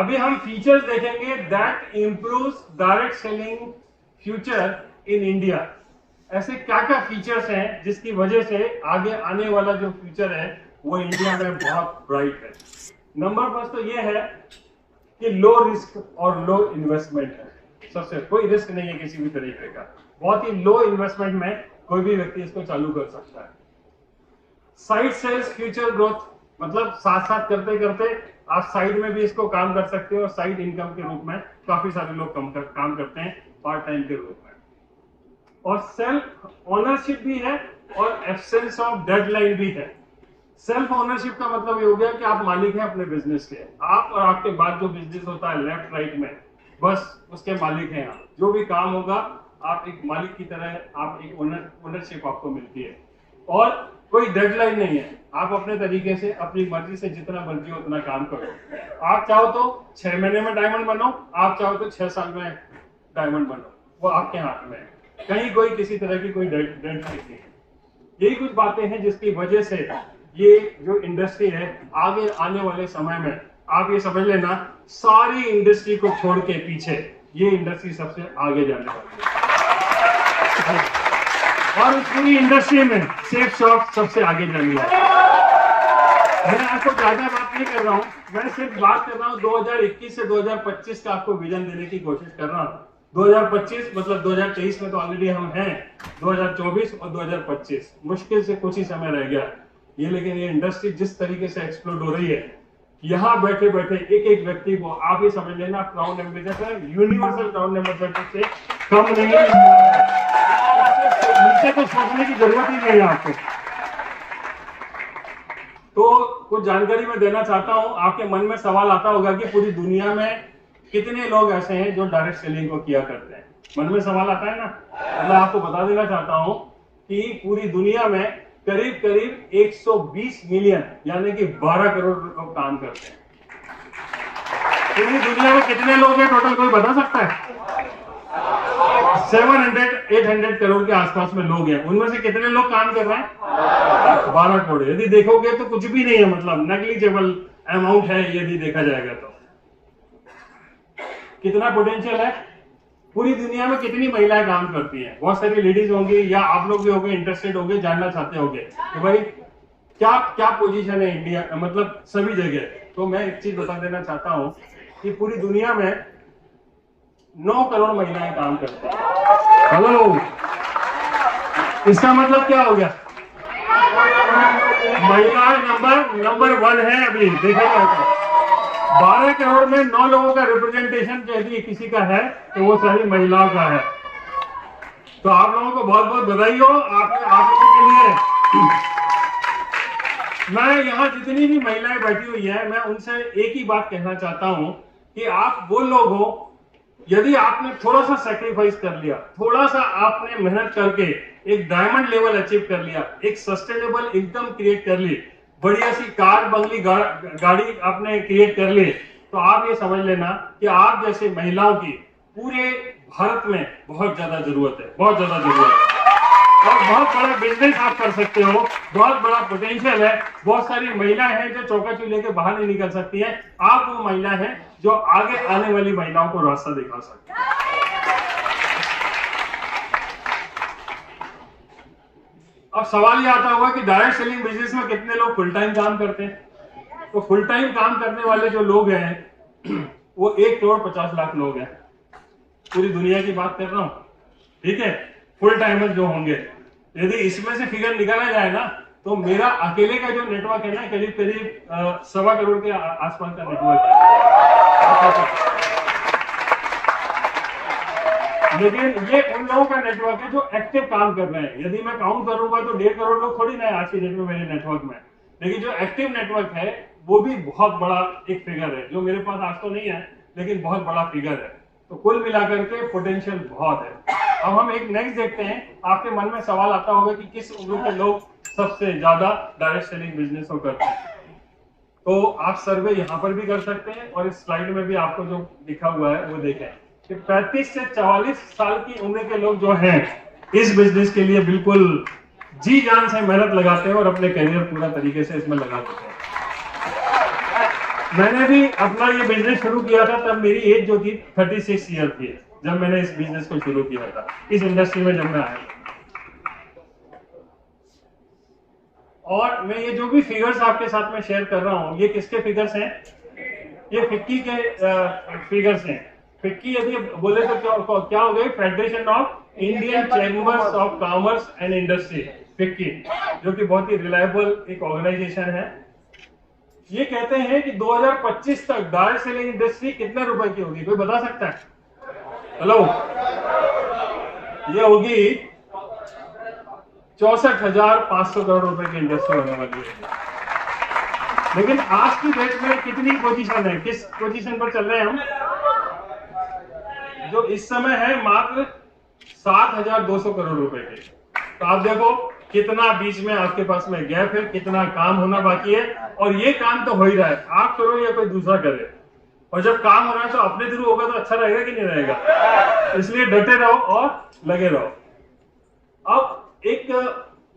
अभी हम फीचर्स देखेंगे that improves direct selling future in India. ऐसे क्या क्या फीचर्स हैं जिसकी वजह से आगे आने वाला जो फ्यूचर है वो इंडिया में बहुत ब्राइट है। नंबर फर्स्ट तो ये है कि लो रिस्क और लो इन्वेस्टमेंट है। सबसे कोई रिस्क नहीं है किसी भी तरीके का, बहुत ही लो इन्वेस्टमेंट में कोई भी व्यक्ति इसको चालू कर सकता है। साइड सेल्स फ्यूचर ग्रोथ, मतलब साथ साथ करते करते आप साइड में भी इसको काम कर सकते हो और साइड इनकम के रूप में काफी सारे लोग काम करते हैं पार्ट टाइम के रूप में। और सेल्फ ओनरशिप भी है और एब्सेंस ऑफ डेडलाइन भी है। सेल्फ ओनरशिप का मतलब ये हो गया कि आप मालिक हैं अपने बिजनेस के, आप और आपके बाद जो बिजनेस होता है लेफ्ट राइट में, बस उसके मालिक हैं आप। जो भी काम होगा आप एक मालिक की तरह, आप एक ओनरशिप आपको मिलती है और कोई डेडलाइन नहीं है। आप अपने तरीके से अपनी मर्जी से जितना मर्जी हो उतना काम करो। आप चाहो तो 6 महीने में डायमंड बनो, आप चाहो तो 6 साल में डायमंड बनो, वो आपके हाथ में है। कहीं कोई किसी तरह की कोई डेडलाइन नहीं है। यही कुछ बातें हैं जिसकी वजह से ये जो इंडस्ट्री है आगे आने वाले समय में, आप ये समझ लेना, सारी इंडस्ट्री को छोड़ के पीछे ये इंडस्ट्री सबसे आगे जाने वाली है और इस पूरी इंडस्ट्री में सेफ शॉप सबसे आगे जाने वाली है। मैं आपको ज्यादा बात नहीं कर रहा हूँ, मैं सिर्फ बात कर रहा हूँ 2021 से 2025 का आपको विजन देने की कोशिश कर रहा हूँ। 2025 मतलब 2023 में तो ऑलरेडी हम हैं, 2024 और 2025 मुश्किल से कुछ ही समय रह गया ये। लेकिन ये इंडस्ट्री जिस तरीके से एक्सप्लोड हो रही है, यहाँ बैठे बैठे एक एक व्यक्ति को आप ये समझ लेना crown ambassador, universal crown ambassador से कम नहीं है। नीचे तो सोचने की जरूरत ही नहीं है आपको। तो कुछ जानकारी मैं देना चाहता हूं। आपके मन में सवाल आता होगा कि पूरी दुनिया में कितने लोग ऐसे हैं जो डायरेक्ट सेलिंग को किया करते हैं। मन में सवाल आता है ना, मैं आपको बता देना चाहता हूं कि पूरी दुनिया में करीब करीब 120 मिलियन यानी कि 12 करोड़ लोग काम करते हैं। पूरी दुनिया में कितने लोग हैं टोटल, कोई बता सकता है? 700-800 करोड़ के आसपास में लोग हैं। उनमें से कितने लोग काम कर रहे हैं? 12 करोड़। यदि देखोगे तो कुछ भी नहीं है, मतलब नेग्लिजिबल अमाउंट है यदि देखा जाएगा तो। कितना पोटेंशियल है? पूरी दुनिया में कितनी महिलाएं काम करती हैं? बहुत सारी लेडीज होंगी या आप लोग भी होंगे, इंटरेस्टेड होंगे, जानना चाहते होंगे कि भाई क्या क्या पोजीशन है इंडिया, मतलब सभी जगह। तो मैं एक चीज बता देना चाहता हूं कि पूरी दुनिया में 9 करोड़ महिलाएं काम करती हैं। हेलो, इसका मतलब क्या हो गया? महिला नंबर 1 है अभी देखा जाए तो। 12 करोड़ में 9 लोगों का रिप्रेजेंटेशन यदि किसी का है तो वो सारी महिलाओं का है। तो आप लोगों को बहुत बहुत बधाई हो आप लोगों के लिए। मैं यहाँ जितनी भी महिलाएं बैठी हुई है, मैं उनसे एक ही बात कहना चाहता हूँ कि आप वो लोग हो, यदि आपने थोड़ा सा सेक्रीफाइस कर लिया, थोड़ा सा आपने मेहनत करके एक डायमंड लेवल अचीव कर लिया, एक सस्टेनेबल इनकम क्रिएट कर ली, बढ़िया सी कार बंगली गाड़ी आपने क्रिएट कर ली, तो आप ये समझ लेना कि आप जैसे महिलाओं की पूरे भारत में बहुत ज्यादा जरूरत है, बहुत ज्यादा जरूरत है। और बहुत बड़ा बिजनेस आप कर सकते हो, बहुत बड़ा पोटेंशियल है। बहुत सारी महिलाएं हैं जो चौका चूल्हे के बाहर नहीं निकल सकती हैं। आप वो महिला हैं जो आगे आने वाली महिलाओं को रास्ता दिखा सकते हैं। अब सवाल ये आता होगा कि डायरेक्ट सेलिंग बिजनेस में कितने लोग फुल टाइम काम करते हैं? तो फुल टाइम काम करने वाले जो लोग हैं वो 1 करोड़ 50 लाख लोग हैं। पूरी दुनिया की बात कर रहा हूं, ठीक है? फुल टाइमर जो होंगे, यदि इसमें से फिगर निकाला जाए ना तो मेरा अकेले का जो नेटवर्क है ना करीब करीब 1.25 करोड़ के आसपास का नेटवर्क है। लेकिन ये उन लोगों का नेटवर्क है जो एक्टिव काम कर रहे हैं। यदि मैं काउंट करूंगा तो 1.5 करोड़ लोग थोड़ी ना है आज की डेट में मेरे नेटवर्क में। लेकिन जो एक्टिव नेटवर्क है वो भी बहुत बड़ा एक फिगर है, जो मेरे पास आज तो नहीं है लेकिन बहुत बड़ा फिगर है। तो कुल मिलाकर के पोटेंशियल बहुत है। अब हम एक नेक्स्ट देखते हैं। आपके मन में सवाल आता होगा कि किस उम्र के लोग सबसे ज्यादा डायरेक्ट सेलिंग बिजनेस को करते हैं। तो आप सर्वे यहाँ पर भी कर सकते हैं और इस स्लाइड में भी आपको जो लिखा हुआ है वो देखें कि 35 से 44 साल की उम्र के लोग जो हैं इस बिजनेस के लिए बिल्कुल जी जान से मेहनत लगाते हैं और अपने करियर पूरा तरीके से इसमें लगा देते हैं। मैंने भी अपना ये बिजनेस शुरू किया था, तब मेरी एज जो थी 36 ईयर थी जब मैंने इस बिजनेस को शुरू किया था, इस इंडस्ट्री में जब मैं आया। और मैं ये जो भी फिगर्स आपके साथ में शेयर कर रहा हूं, ये किसके फिगर्स हैं? ये फिक्की के फिगर्स हैं। फिक्की यदि बोले तो क्या हो गई? Federation of Indian chambers of commerce and industry, FICCI, जो कि बहुत ही रिलायबल एक ऑर्गेनाइजेशन है। ये कहते हैं कि 2025 तक डायरेक्ट सेलिंग इंडस्ट्री कितने रुपए की होगी? कोई बता सकता है? हेलो, ये होगी 64,500 करोड़ रुपए की इंडस्ट्री होने वाली है। लेकिन आज की डेट में कितनी पोजीशन है? किस पोजीशन पर चल रहे हैं हम? जो इस समय है मात्र 7,200 करोड़ रुपए के। तो आप देखो कितना बीच में आपके पास में गैप है, कितना काम होना बाकी है। और ये काम तो हो ही रहा है, आप करो या कोई दूसरा करे। और जब काम हो रहा है तो अपने थ्रू होगा तो अच्छा रहेगा कि नहीं रहेगा? इसलिए डटे रहो और लगे रहो। अब एक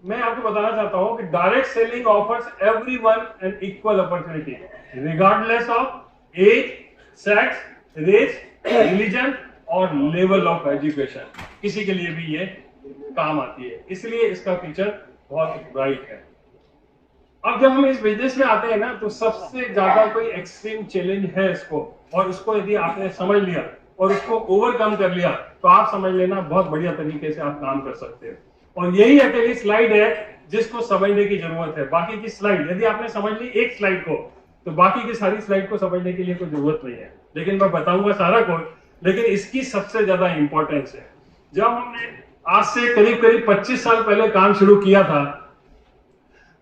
मैं आपको बताना चाहता हूं कि direct selling offers everyone an equal opportunity regardless of age, sex, race, religion और लेवल ऑफ एजुकेशन। किसी के लिए भी ये काम आती है, इसलिए इसका फीचर बहुत ब्राइट है। अब जब हम इस बिजनेस में आते हैं ना, तो सबसे ज्यादा कोई एक्सट्रीम चैलेंज है इसको, और उसको यदि आपने समझ लिया और उसको ओवरकम कर लिया तो आप समझ लेना बहुत बढ़िया तरीके से आप काम कर सकते हो। और यही अकेली स्लाइड है जिसको समझने की जरूरत है। बाकी की स्लाइड यदि आपने समझ ली एक स्लाइड को, तो बाकी की सारी स्लाइड को समझने के लिए कोई जरूरत नहीं है। लेकिन मैं बताऊंगा सारा कोड, लेकिन इसकी सबसे ज्यादा इंपॉर्टेंस है। जब हमने आज से करीब 25 साल पहले काम शुरू किया था,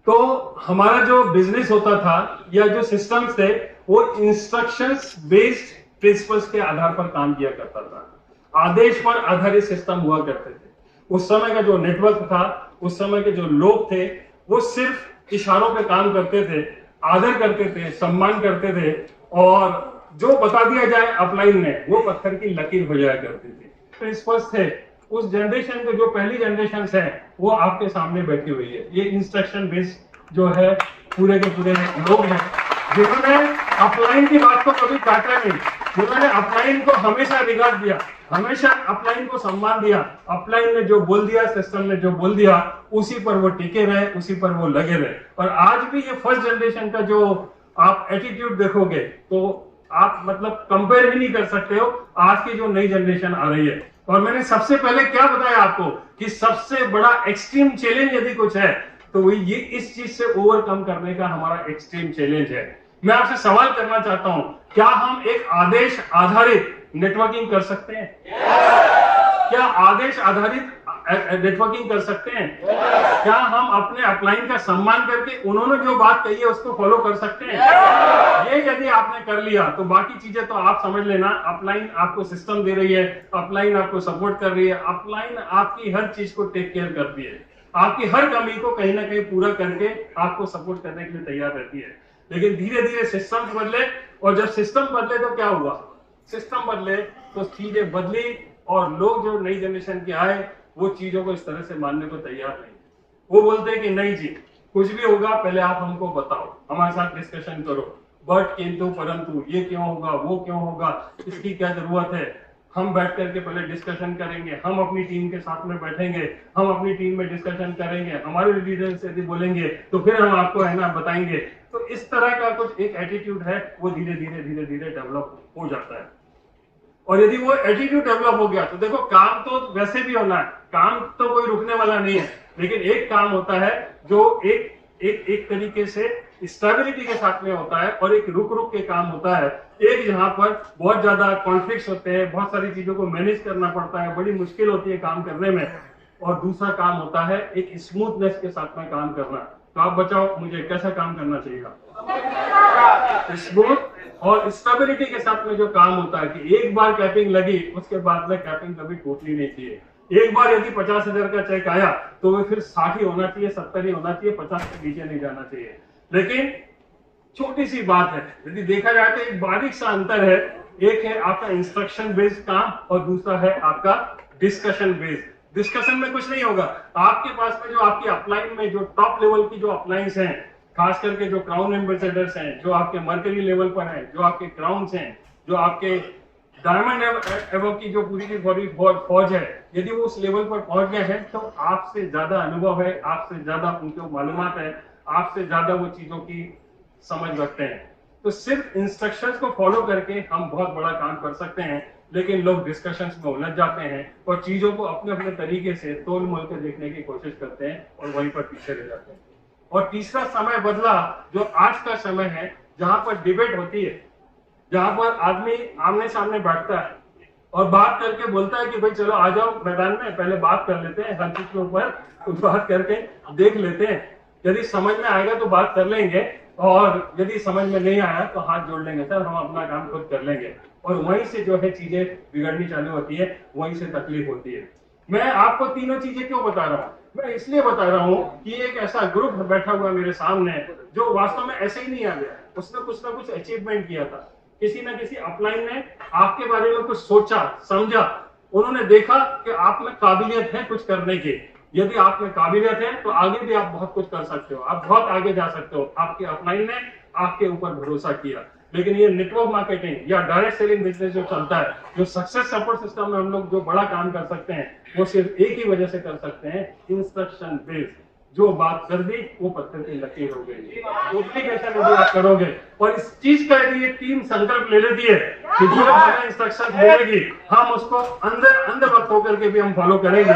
तो हमारा जो बिजनेस होता था या जो सिस्टम्स थे, वो इंस्ट्रक्शंस बेस्ड प्रिंसिपल्स के आधार पर काम किया करता था। आदेश पर आधारित सिस्टम हुआ करते थे। उस समय का जो नेटवर्क था, उस समय के जो लोग थे, वो सिर्फ इशारों पे काम करते थे, आदर करते थे, सम्मान करते थे, और जो बता दिया जाए अपलाइन में वो पत्थर की लकीर हो जाया करती थी। प्रिंसिपल्स थे। उस जनरेशन के जो पहली जनरेशन है वो आपके सामने बैठी हुई है। ये इंस्ट्रक्शन बेस्ड जो है पूरे के पूरे लोग हैं जिन्होंने अपलाइन की बात को कभी काटा नहीं, जिन्होंने अपलाइन को हमेशा रिगार्ड दिया, हमेशा अपलाइन को सम्मान दिया। अपलाइन ने जो बोल दिया, सिस्टम ने जो बोल दिया, उसी पर वो टिके रहे, उसी पर वो लगे रहे। और आज भी ये फर्स्ट जनरेशन का जो आप एटीट्यूड देखोगे तो आप मतलब कंपेयर ही नहीं कर सकते हो आज की जो नई जनरेशन आ रही है। और मैंने सबसे पहले क्या बताया आपको कि सबसे बड़ा एक्सट्रीम चैलेंज यदि कुछ है तो वो ये इस चीज से ओवरकम करने का हमारा एक्सट्रीम चैलेंज है। मैं आपसे सवाल करना चाहता हूं, क्या हम एक आदेश आधारित नेटवर्किंग कर सकते हैं? क्या आदेश आधारित नेटवर्किंग कर सकते हैं? क्या हम अपने अपलाइन का सम्मान करके उन्होंने जो बात कही है उसको फॉलो कर सकते हैं? ये यदि आपने कर लिया तो बाकी चीजें तो आप समझ लेना, अपलाइन आपको सिस्टम दे रही है, अपलाइन आपको सपोर्ट कर रही है, अपलाइन आपकी हर चीज को टेक केयर करती है, आपकी हर कमी को कहीं ना कहीं पूरा करके आपको सपोर्ट करने के लिए तैयार रहती है। लेकिन धीरे धीरे सिस्टम बदले, और जब सिस्टम बदले तो क्या हुआ? सिस्टम बदले तो चीजें बदली, और लोग जो नई जनरेशन के आए वो चीजों को इस तरह से मानने को तैयार नहीं। वो बोलते हैं कि नहीं जी, कुछ भी होगा पहले आप हमको बताओ, हमारे साथ डिस्कशन करो, बट किंतु परंतु ये क्यों होगा, वो क्यों होगा, इसकी क्या जरूरत है, हम बैठ करके पहले डिस्कशन करेंगे, हम अपनी टीम के साथ में बैठेंगे, हम अपनी टीम में डिस्कशन करेंगे, हमारे लीडर्स यदि बोलेंगे तो फिर हम आपको है ना बताएंगे। तो इस तरह का कुछ एक एटीट्यूड है, वो धीरे धीरे डेवलप हो जाता है। और यदि वो एटीट्यूड डेवलप हो गया तो देखो काम तो वैसे भी होना है, काम तो कोई रुकने वाला नहीं है, लेकिन एक काम होता है जो एक तरीके से स्टेबिलिटी के साथ में होता है, और एक रुक के काम होता है। एक जहां पर बहुत ज्यादा कॉन्फ्लिक्ट्स होते हैं, बहुत सारी चीजों को मैनेज करना पड़ता है, बड़ी मुश्किल होती है काम करने में, और दूसरा काम होता है एक स्मूथनेस के साथ में काम करना। तो आप बताओ मुझे कैसा काम करना चाहिए? स्मूथ और स्टेबिलिटी के साथ में जो काम होता है कि एक बार कैपिंग लगी उसके बाद में कैपिंग कभी टूटनी नहीं चाहिए। एक बार यदि 50,000 का चेक आया तो वो फिर 60 ही होना चाहिए, 70 ही होना चाहिए, 50 के नीचे नहीं जाना चाहिए। लेकिन छोटी सी बात है, यदि देखा जाए तो एक बारीक सा अंतर है, एक है आपका इंस्ट्रक्शन बेस्ड काम और दूसरा है आपका डिस्कशन बेस्ड। डिस्कशन में कुछ नहीं होगा, आपके पास में जो आपकी अपलाइन में जो टॉप लेवल की जो अपलाइंस हैं, खास करके जो क्राउन एम्बेसडर्स हैं, जो आपके मर्करी लेवल पर हैं, जो आपके क्राउन्स हैं, जो आपके डायमंड एवो की जो पूरी की पूरी फौज है, यदि वो उस लेवल पर पहुंच गए हैं तो आपसे ज्यादा अनुभव है, आपसे ज्यादा उनको मालूमात है, आपसे ज्यादा वो चीजों की समझ रखते हैं। तो सिर्फ इंस्ट्रक्शंस को फॉलो करके हम बहुत बड़ा काम कर सकते हैं, लेकिन लोग डिस्कशंस में उलझ जाते हैं और चीजों को अपने अपने तरीके से तोल मोल कर देखने की कोशिश करते हैं और वहीं पर पीछे रह जाते हैं। और तीसरा समय बदला जो आज का समय है, जहां पर डिबेट होती है, जहां पर आदमी आमने सामने बैठता है और बात करके बोलता है कि भाई चलो आ जाओ मैदान में, पहले बात कर लेते हैं, हर चीज के ऊपर कुछ बात करके देख लेते हैं, यदि समझ में आएगा तो बात कर लेंगे और यदि समझ में नहीं आया तो हाथ जोड़ लेंगे, सर हम अपना काम खुद कर लेंगे। और वहीं से जो है चीजें बिगड़नी चालू होती है, वहीं से तकलीफ होती है। मैं आपको तीनों चीजें क्यों बता रहा हूँ? मैं इसलिए बता रहा हूँ कि एक ऐसा ग्रुप बैठा हुआ मेरे सामने जो वास्तव में ऐसे ही नहीं आ गया, उसने कुछ ना कुछ अचीवमेंट किया था, किसी ना किसी अपलाइन ने आपके बारे में कुछ सोचा समझा, उन्होंने देखा कि आप में काबिलियत है कुछ करने की। यदि आप में काबिलियत है तो आगे भी आप बहुत कुछ कर सकते हो, आप बहुत आगे जा सकते हो। आपके अपलाइन ने आपके ऊपर भरोसा किया। लेकिन ये नेटवर्क मार्केटिंग या डायरेक्ट सेलिंग बिजनेस जो चलता है, जो सक्सेस सपोर्ट सिस्टम में हम लोग जो बड़ा काम कर सकते हैं, वो सिर्फ एक ही वजह से कर सकते हैं, इंस्ट्रक्शन बेस्ड। जो बात कर दी वो पत्थर की लकीर हो गई। डुप्लीकेशन यदि आप करोगे और इस चीज का यदि ये टीम संकल्प ले लेती है कि जो हमें इंस्ट्रक्शन मिलेगी हम उसको अंदर वक्त होकर के भी हम फॉलो करेंगे,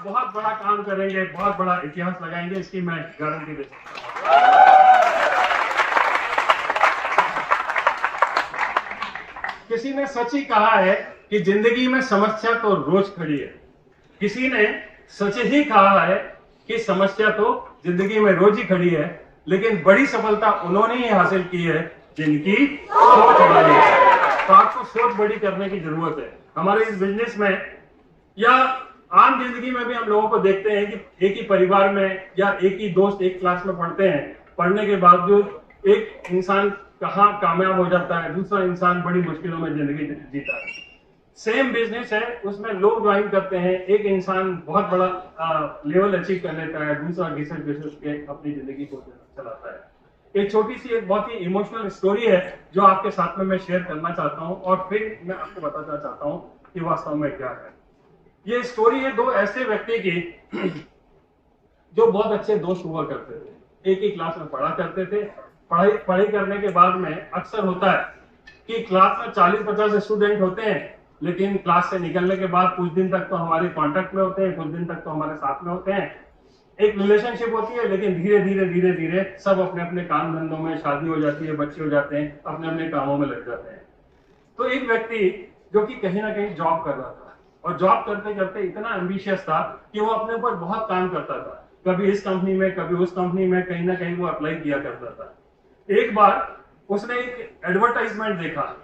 बहुत बड़ा काम करेंगे, बहुत बड़ा इतिहास लगाएंगे, इसकी मैं गारंटी दे सकता हूं। किसी ने सच ही कहा है कि जिंदगी में समस्या तो रोज खड़ी है। किसी ने सच ही कहा है कि समस्या तो जिंदगी में रोज ही खड़ी है, लेकिन बड़ी सफलता उन्होंने ही हासिल की है जिनकी सोच बड़ी है। तो आपको सोच बड़ी करने की जरूरत है। हमारे इस बिजनेस में या आम जिंदगी में भी हम लोगों को देखते हैं कि एक ही परिवार में या एक ही दोस्त एक क्लास में पढ़ते हैं, पढ़ने के बावजूद एक इंसान कहाँ कामयाब हो जाता है, दूसरा इंसान बड़ी मुश्किलों में जिंदगी जीता है। सेम बिजनेस है, उसमें लोग ज्वाइन करते हैं, एक इंसान बहुत बड़ा लेवल अचीव कर लेता है, दूसरा घिसट के अपनी जिंदगी को चलाता है। एक छोटी सी एक बहुत ही इमोशनल स्टोरी है जो आपके साथ में मैं शेयर करना चाहता हूं और फिर मैं आपको बताना चाहता हूं कि वास्तव में क्या है। ये स्टोरी है दो ऐसे व्यक्ति की जो बहुत अच्छे दोस्त हुआ करते थे, एक ही क्लास में पढ़ा करते थे। पढ़ाई करने के बाद में अक्सर होता है कि क्लास में 40-50 स्टूडेंट होते हैं, लेकिन क्लास से निकलने के बाद कुछ दिन तक तो हमारे कांटेक्ट में होते हैं, कुछ दिन तक तो हमारे साथ में होते हैं, एक रिलेशनशिप होती है, लेकिन धीरे धीरे सब अपने अपने काम धंधों में, शादी हो जाती है, बच्चे हो जाते हैं, अपने अपने कामों में लग जाते हैं। तो एक व्यक्ति जो कि कहीं ना कहीं जॉब कर रहा था और जॉब करते करते इतना एम्बिशियस था कि वो अपने ऊपर बहुत काम करता था, कभी इस कंपनी में कभी उस कंपनी में, कहीं ना कहीं वो अप्लाई किया करता था। एक बार उसने एक एडवर्टाइजमेंट देखा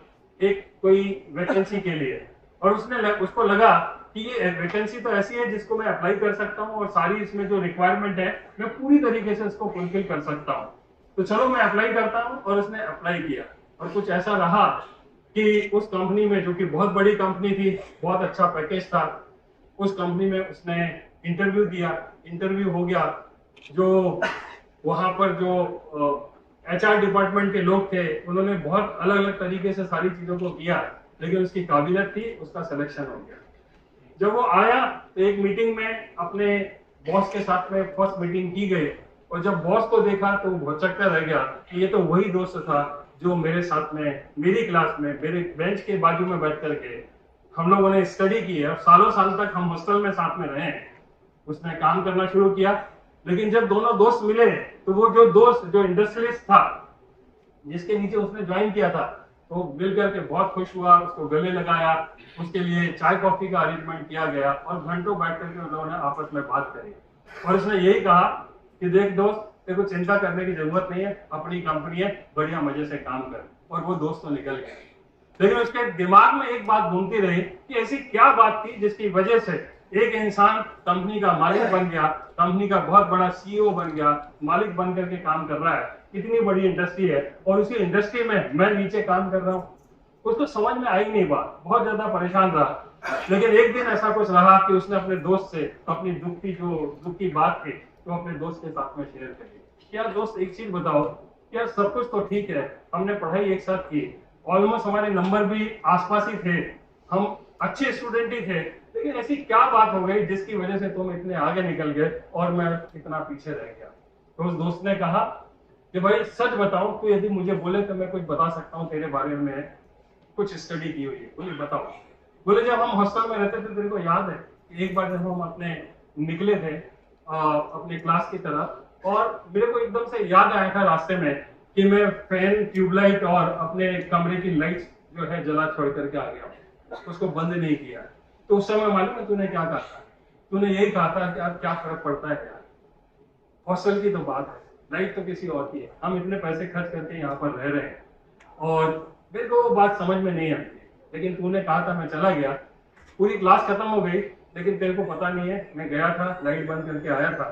एक कोई वैकेंसी के लिए और उसको लगा कि ये वैकेंसी तो ऐसी है जिसको मैं अप्लाई कर सकता हूँ और सारी इसमें जो रिक्वायरमेंट है मैं पूरी तरीके से उसको फुलफिल कर सकता हूँ, तो चलो मैं अप्लाई करता हूँ। और उसने अप्लाई किया और कुछ ऐसा रहा कि उस कंपनी में, जो कि बहुत बड़ी कंपनी थी, बहुत अच्छा पैकेज था, उस कंपनी में उसने इंटरव्यू दिया, इंटरव्यू हो गया। जो वहां पर जो HR डिपार्टमेंट के लोग थे उन्होंने बहुत अलग अलग तरीके से सारी चीजों को किया, लेकिन उसकी काबिलियत थी, उसका सिलेक्शन हो गया। जब वो आया तो एक मीटिंग में अपने बॉस के साथ में फर्स्ट मीटिंग की गई और जब बॉस को देखा तो वो भौचक्का रह गया कि ये तो वही दोस्त था जो मेरे साथ में, मेरी क्लास में, मेरे बेंच के बाजू में बैठ करके हम लोगों ने स्टडी की है और सालों साल तक हम हॉस्टल में साथ में रहे। उसने काम करना शुरू किया, लेकिन जब दोनों दोस्त मिले तो वो जो दोस्त जो इंडस्ट्रियलिस्ट था जिसके नीचे उसने ज्वाइन किया था, तो मिल करके बहुत खुश हुआ, उसको गले लगाया, उसके लिए चाय कॉफी का अरेंजमेंट किया गया और घंटों बैठ करके उन लोगों ने आपस में बात करी और उसने यही कहा कि देख दोस्त, तेरे को चिंता करने की जरूरत नहीं है, अपनी कंपनी है, बढ़िया मजे से काम कर। और वो दोस्त तो निकल गया, लेकिन उसके दिमाग में एक बात घूमती रही कि ऐसी क्या बात थी जिसकी वजह से एक इंसान कंपनी का मालिक बन गया, कंपनी का बहुत बड़ा CEO बन गया, मालिक बन करके काम कर रहा है, इतनी बड़ी इंडस्ट्री है और उसी इंडस्ट्री में मैं नीचे काम कर रहा हूँ। उसको समझ में आई नहीं बात, बहुत ज्यादा परेशान रहा। लेकिन एक दिन ऐसा कुछ रहा कि उसने अपने दोस्त से अपनी दुख की बात थी तो अपने दोस्त के साथ में शेयर करी। यार दोस्त एक चीज बताओ, यार सब कुछ तो ठीक है, हमने पढ़ाई एक साथ की, ऑलमोस्ट हमारे नंबर भी आसपास ही थे, हम अच्छे स्टूडेंट ही थे, लेकिन ऐसी क्या बात हो गई जिसकी वजह से तुम इतने आगे निकल गए और मैं इतना पीछे रह गया। तो उस दोस्त ने कहा कि भाई सच बताऊं, तू यदि मुझे बोले तो मैं कुछ बता सकता हूँ तेरे बारे में, कुछ स्टडी की हुई है, बोले बताओ। बोले जब हम हॉस्टल में रहते थे तेरे को याद है कि एक बार जब हम अपने निकले थे अपने क्लास की तरफ, और मेरे को एकदम से याद आया था रास्ते में कि मैं फैन, ट्यूबलाइट और अपने कमरे की लाइट्स जो है जला छोड़ करके आ गया, उसको बंद नहीं किया। तो उस समय मालूम है तूने क्या कहा था? तूने यही कहा था कि अब क्या फर्क पड़ता है यार, हॉस्टल की तो बात है, लाइट तो किसी और की है, हम इतने पैसे खर्च करके यहाँ पर रह रहे हैं। और मेरे को वो बात समझ में नहीं आती, लेकिन तूने कहा था, मैं चला गया, पूरी क्लास खत्म हो गई, लेकिन तेरे को पता नहीं है मैं गया था, लाइट बंद करके आया था,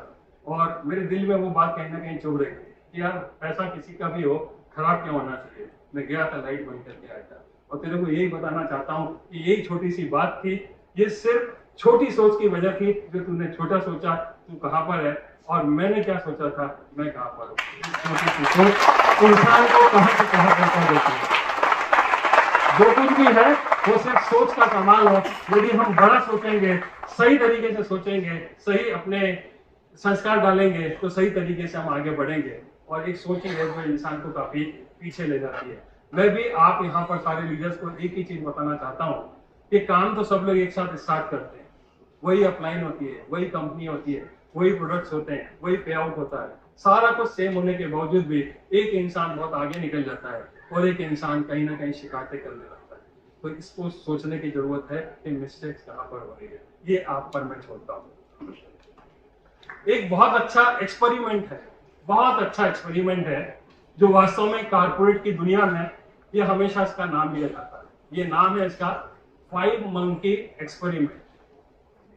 और मेरे दिल में वो बात कहीं ना कहीं चुभ रही थी कि यार पैसा किसी का भी हो, खराब क्यों होना चाहिए। मैं गया था, लाइट बंद करके आया था, और तेरे को यही बताना चाहता हूँ कि यही छोटी सी बात थी, ये सिर्फ छोटी सोच की वजह थी, जो तूने छोटा सोचा तू कहाँ पर है, और मैंने क्या सोचा था मैं कहाँ पर हूँ। छोटी सी सोच इंसान को कहाँ से कहाँ पहुंचा देती है। जो कुछ भी है वो सिर्फ सोच का कमाल है। यदि हम बड़ा सोचेंगे, सही तरीके से सोचेंगे, सही अपने संस्कार डालेंगे, तो सही तरीके से हम आगे बढ़ेंगे। और एक सोच ही है जो इंसान को काफी पीछे ले जाती है। मैं भी आप यहाँ पर सारे लीडर्स को एक ही चीज बताना चाहता हूँ कि काम तो सब लोग एक साथ स्टार्ट करते हैं, वही अपलाइन होती है, वही कंपनी होती है, वही प्रोडक्ट्स होते हैं, वही पे आउट होता है, सारा कुछ सेम होने के बावजूद भी एक इंसान बहुत आगे निकल जाता है और एक इंसान कहीं ना कहीं शिकायतें करने लगता है। तो इसको सोचने की जरूरत है कि मिस्टेक्स कहाँ पर हो रही है, ये आप पर मैं छोड़ता हूँ। एक बहुत अच्छा एक्सपेरिमेंट है, बहुत अच्छा एक्सपेरिमेंट है, जो वास्तव में कारपोरेट की दुनिया में ये हमेशा इसका नाम लिया जाता है। ये नाम है इसका 5 मंकी एक्सपेरिमेंट।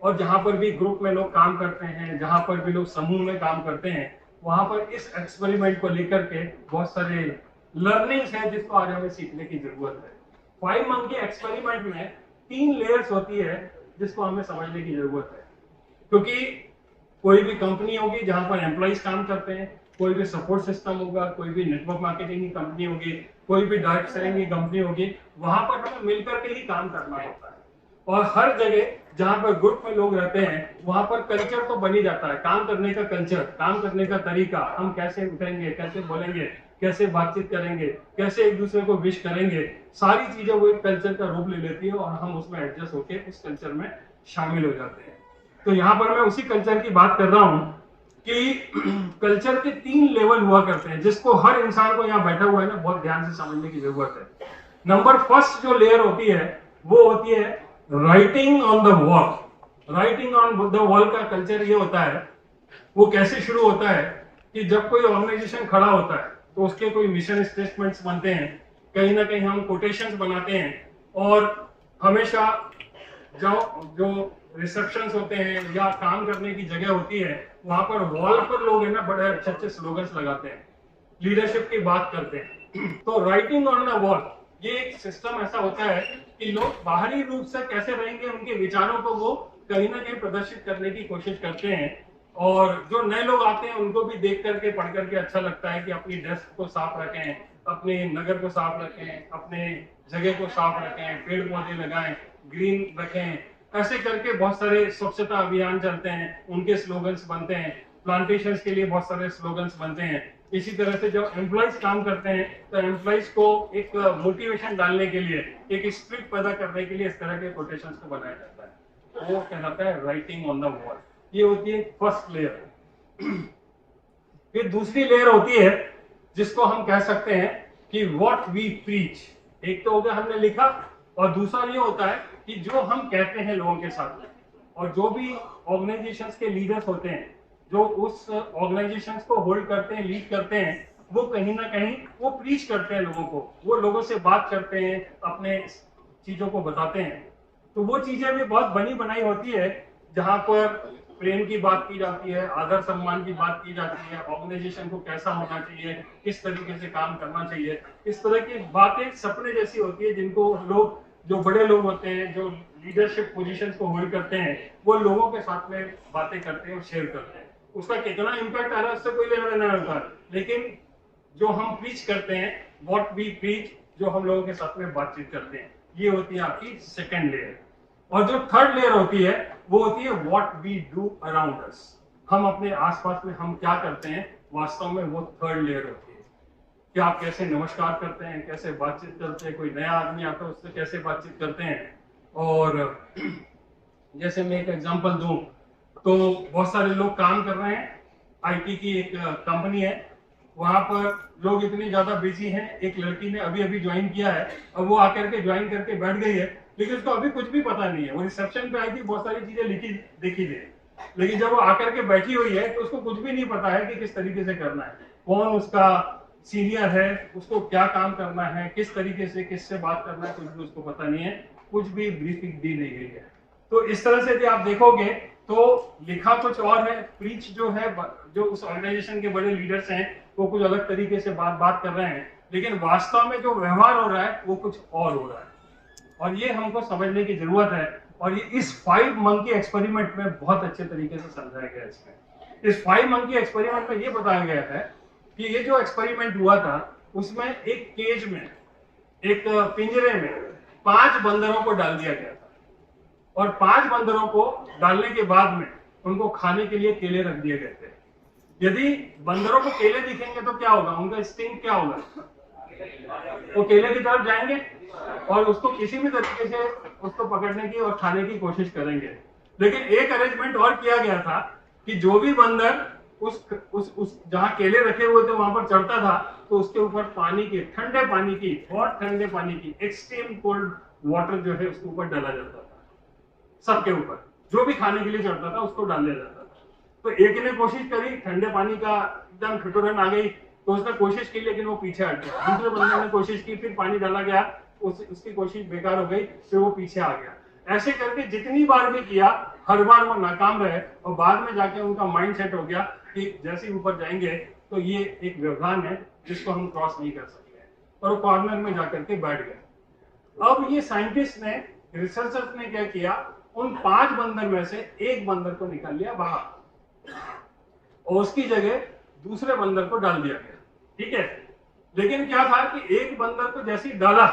और जहां पर भी ग्रुप में लोग काम करते हैं, जहां पर भी लोग समूह में काम करते हैं, वहां पर इस एक्सपेरिमेंट को लेकर के बहुत सारे लर्निंग्स हैं जिसको आज हमें सीखने की जरूरत है। 5 मंकी एक्सपेरिमेंट में 3 लेयर्स होती है जिसको हमें समझने की जरूरत है। क्योंकि कोई भी कंपनी होगी जहां पर एम्प्लॉइज काम करते हैं, कोई भी सपोर्ट सिस्टम होगा, कोई भी नेटवर्क मार्केटिंग की कंपनी होगी, कोई भी डायरेक्ट सेलिंग की कंपनी होगी, वहां पर हमें मिलकर के ही काम करना होता है। और हर जगह जहां पर ग्रुप में लोग रहते हैं वहां पर कल्चर तो बन ही जाता है, काम करने का कल्चर, काम करने का तरीका, हम कैसे उठेंगे, कैसे बोलेंगे, कैसे बातचीत करेंगे, कैसे एक दूसरे को विश करेंगे, सारी चीजें वो एक कल्चर का रूप ले लेती है और हम उसमें एडजस्ट होकर उस कल्चर में शामिल हो जाते हैं। तो यहाँ पर मैं उसी कल्चर की बात कर रहा हूँ कि कल्चर के 3 लेवल हुआ करते हैं, जिसको हर इंसान को यहाँ बैठा हुआ है ना बहुत ध्यान से समझने की जरूरत है। नंबर फर्स्ट जो लेयर होती है वो होती है writing on the wall. Writing on the wall का कल्चर ये होता है, वो कैसे शुरू होता है कि जब कोई ऑर्गेनाइजेशन खड़ा होता है तो उसके कोई मिशन स्टेटमेंट्स बनते हैं, कहीं ना कहीं हम कोटेशंस बनाते हैं, और हमेशा जो रिसेप्शंस होते हैं या काम करने की जगह होती है वहां पर वॉल पर लोग है ना बड़े अच्छे अच्छे स्लोगन्स लगाते हैं, लीडरशिप की बात करते हैं। तो राइटिंग ऑन द वॉल ये एक सिस्टम ऐसा होता है कि लोग बाहरी रूप से कैसे रहेंगे, उनके विचारों को वो कहीं ना कहीं प्रदर्शित करने की कोशिश करते हैं। और जो नए लोग आते हैं उनको भी देख करके पढ़ करके अच्छा लगता है कि अपनी डेस्क को साफ रखें, अपने नगर को साफ रखें, अपने जगह को साफ रखें, पेड़ पौधे लगाएं, ग्रीन रखें, ऐसे करके बहुत सारे स्वच्छता अभियान चलते हैं, उनके स्लोगन्स बनते हैं, प्लांटेशंस के लिए बहुत सारे स्लोगन्स बनते हैं। इसी तरह से जब एम्प्लॉइज काम करते हैं तो एम्प्लॉइज को एक मोटिवेशन डालने के लिए, एक स्पिरिट पैदा करने के लिए इस तरह के कोटेशंस को बनाया जाता है, वो कहलाता है राइटिंग ऑन द वॉल। ये होती है फर्स्ट लेयर। फिर दूसरी लेयर होती है जिसको हम कह सकते हैं कि व्हाट वी प्रीच। एक तो हो गया हमने लिखा, और दूसरा ये होता है कि जो हम कहते हैं लोगों के साथ में। और जो भी ऑर्गेनाइजेशंस के लीडर्स होते हैं, जो उस ऑर्गेनाइजेशंस को होल्ड करते हैं, लीड करते हैं, वो कहीं ना कहीं वो प्रीच करते हैं लोगों को, वो लोगों से बात करते हैं, अपने चीजों को बताते हैं। तो वो चीजें भी बहुत बनी बनाई होती है, जहां पर प्रेम की बात की जाती है, आदर सम्मान की बात की जाती है, ऑर्गेनाइजेशन को कैसा होना चाहिए, किस तरीके से काम करना चाहिए। इस तरह की बातें सपने जैसी होती है जिनको लोग जो बड़े लोग होते हैं, जो लीडरशिप पोजीशंस को होल्ड करते हैं, वो लोगों के साथ में बातें करते हैं और शेयर करते हैं। उसका कितना इम्पैक्ट आ रहा है उससे कोई लेना देना नहीं होता, लेकिन जो हम प्रीच करते हैं, व्हाट वी प्रीच, जो हम लोगों के साथ में बातचीत करते हैं, ये होती है आपकी सेकंड लेयर। और जो थर्ड लेयर होती है वो होती है what we do around us. हम अपने आसपास में हम क्या करते हैं, वास्तव में वो थर्ड लेयर होती है। कि आप कैसे नमस्कार करते हैं, कैसे बातचीत करते हैं, कोई नया आदमी आता है उससे कैसे बातचीत करते हैं। और जैसे मैं एक एग्जांपल दूं तो बहुत सारे लोग काम कर रहे हैं, आईटी की एक कंपनी है, वहां पर लोग इतनी ज्यादा बिजी हैं। एक लड़की ने अभी अभी ज्वाइन किया है, अब वो आकर के ज्वाइन करके बैठ गई है, लेकिन उसको अभी कुछ भी पता नहीं है। वो रिसेप्शन पे आई थी, बहुत सारी चीजें लिखी देखी थी, लेकिन जब वो आकर के बैठी हुई है तो उसको कुछ भी नहीं पता है कि किस तरीके से करना है, कौन उसका सीनियर है, उसको क्या काम करना है, किस तरीके से किससे बात करना है, कुछ भी उसको पता नहीं है, कुछ भी ब्रीफिंग दी नहीं गई है। तो इस तरह से यदि आप देखोगे तो लिखा कुछ और है, प्रीच जो है, जो उस ऑर्गेनाइजेशन के बड़े लीडर्स हैं वो कुछ अलग तरीके से बात कर रहे हैं, लेकिन वास्तव में जो व्यवहार हो रहा है वो कुछ और हो रहा है। और ये हमको समझने की जरूरत है, और ये इस 5 मंकी एक्सपेरिमेंट में बहुत अच्छे तरीके से समझाया गया है। इसमें इस 5 मंकी एक्सपेरिमेंट में ये बताया गया है कि ये जो एक्सपेरिमेंट हुआ था उसमें एक केज में, एक पिंजरे में 5 बंदरों को डाल दिया गया था, और 5 बंदरों को डालने के बाद में उनको खाने के लिए केले रख दिए गए थे। यदि बंदरों को केले दिखेंगे तो क्या होगा, उनका इंस्टिंक्ट क्या होगा, वो केले की तरफ जाएंगे और उसको किसी भी तरीके से उसको पकड़ने की और खाने की कोशिश करेंगे। लेकिन एक अरेंजमेंट और किया गया था कि जो भी बंदर उस जहां केले रखे हुए थे वहां पर चढ़ता था तो उसके ऊपर पानी की, ठंडे पानी की, बहुत ठंडे पानी की, एक्सट्रीम कोल्ड वाटर जो है उसके ऊपर डाला जाता था। सबके ऊपर जो भी खाने के लिए चढ़ता था उसको डाल दिया जाता था। तो एक ने कोशिश करी, ठंडे पानी का एकदम ठिठुरन आ गई तो उसने कोशिश की, लेकिन वो पीछे हट गया। दूसरे बंदे ने कोशिश की, फिर पानी डाला गया, उसकी कोशिश बेकार हो गई, फिर वो पीछे आ गया। ऐसे करके जितनी बार भी किया, हर बार वो नाकाम रहे, और बाद में जाके उनका माइंड सेट हो गया कि जैसे ऊपर जाएंगे तो ये एक व्यवधान है जिसको हम क्रॉस नहीं कर सकते, और वो कॉर्नर में जाकर के बैठ गए। अब ये साइंटिस्ट ने, रिसर्चर्स ने क्या किया, उन 5 बंदर में से एक बंदर को निकाल लिया बाहर और उसकी जगह दूसरे बंदर को डाल दिया गया। ठीक है, लेकिन क्या था कि एक बंदर को जैसे ही डाला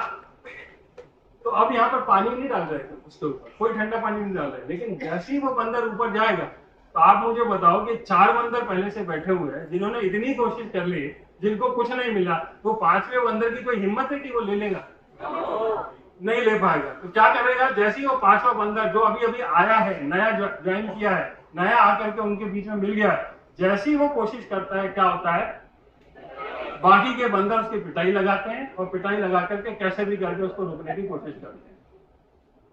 तो अब यहाँ पर पानी नहीं डाल रहे थे उसके ऊपर, कोई ठंडा पानी नहीं डाल रहे, लेकिन जैसे ही वो बंदर ऊपर जाएगा तो आप मुझे बताओ कि 4 बंदर पहले से बैठे हुए हैं जिन्होंने इतनी कोशिश कर ली, जिनको कुछ नहीं मिला, वो 5वें बंदर की कोई हिम्मत है कि वो ले लेगा? नहीं ले पाएगा। तो क्या करेगा, जैसे ही वो 5वां बंदर जो अभी अभी आया है, नया ज्वाइन किया है, नया आकर के उनके बीच में मिल गया, जैसे ही वो कोशिश करता है, क्या होता है, बाकी के बंदर उसकी पिटाई लगाते हैं, और पिटाई लगा करके कैसे भी करके उसको रोकने की कोशिश करते हैं।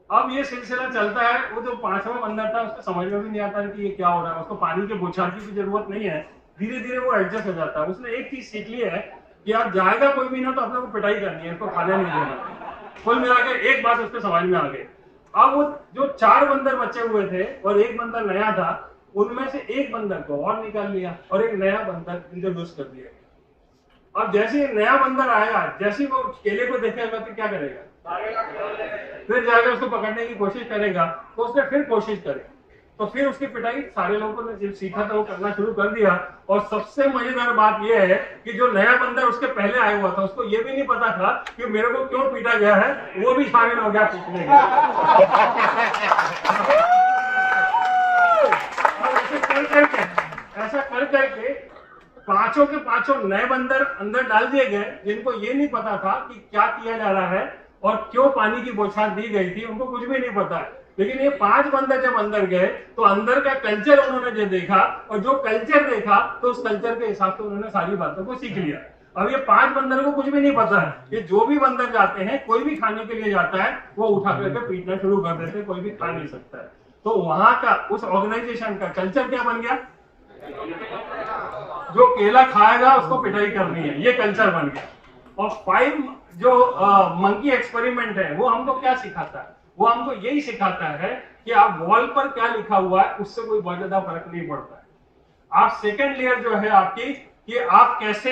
अब ये सिलसिला चलता है, वो जो 5वां बंदर था उसको समझ में भी नहीं आता है कि ये क्या हो रहा है, उसको पानी के बौछार की भी जरूरत नहीं है, धीरे धीरे वो एडजस्ट हो जाता है। उसने एक चीज सीख ली है कि आप जाएगा कोई भी ना तो अपने को पिटाई करनी है, उसको खाने नहीं देना। कुल मिलाकर एक बात उसके समझ में आ गई। अब वो जो 4 बंदर बचे हुए थे और एक बंदर नया था, उनमें से एक बंदर को और निकाल लिया और एक नया बंदर इंट्रोड्यूस कर दिया। अब जैसे नया बंदर आएगा, जैसे वो केले को देखेगा तो क्या करेगा, फिर जाकर उसको पकड़ने की कोशिश करेगा, तो उसने फिर कोशिश करी, तो फिर उसकी पिटाई सारे लोगों ने जब सीखा था वो करना शुरू कर दिया। और सबसे मजेदार बात यह है कि जो नया बंदर उसके पहले आया हुआ था, उसको ये भी नहीं पता था कि मेरे को क्यों पीटा गया है, वो भी शामिल हो गया पीटने के। ऐसा कर करके 5 के 5 नए बंदर अंदर डाल दिए गए, जिनको ये नहीं पता था कि क्या किया जा रहा है और क्यों पानी की बौछार दी गई थी, उनको कुछ भी नहीं पता है। लेकिन ये 5 बंदर जब अंदर गए तो अंदर का कल्चर उन्होंने जो देखा, और जो कल्चर देखा तो उस कल्चर के हिसाब से उन्होंने सारी बातों को सीख लिया। अब ये 5 बंदर को कुछ भी नहीं पता है, ये जो भी बंदर जाते हैं, कोई भी खाने के लिए जाता है, वो उठा करके पीटना शुरू कर देते, कोई भी खा नहीं सकता है। तो वहां का, उस ऑर्गेनाइजेशन का कल्चर क्या बन गया, जो केला खाएगा उसको पिटाई करनी है, ये कल्चर बन गया। और 5 जो मंकी एक्सपेरिमेंट है वो हमको क्या सिखाता है, वो हमको यही सिखाता है कि आप वॉल पर क्या लिखा हुआ है उससे कोई बहुत ज्यादा फर्क नहीं पड़ता है। आप सेकंड लेयर जो है आपकी, कि आप कैसे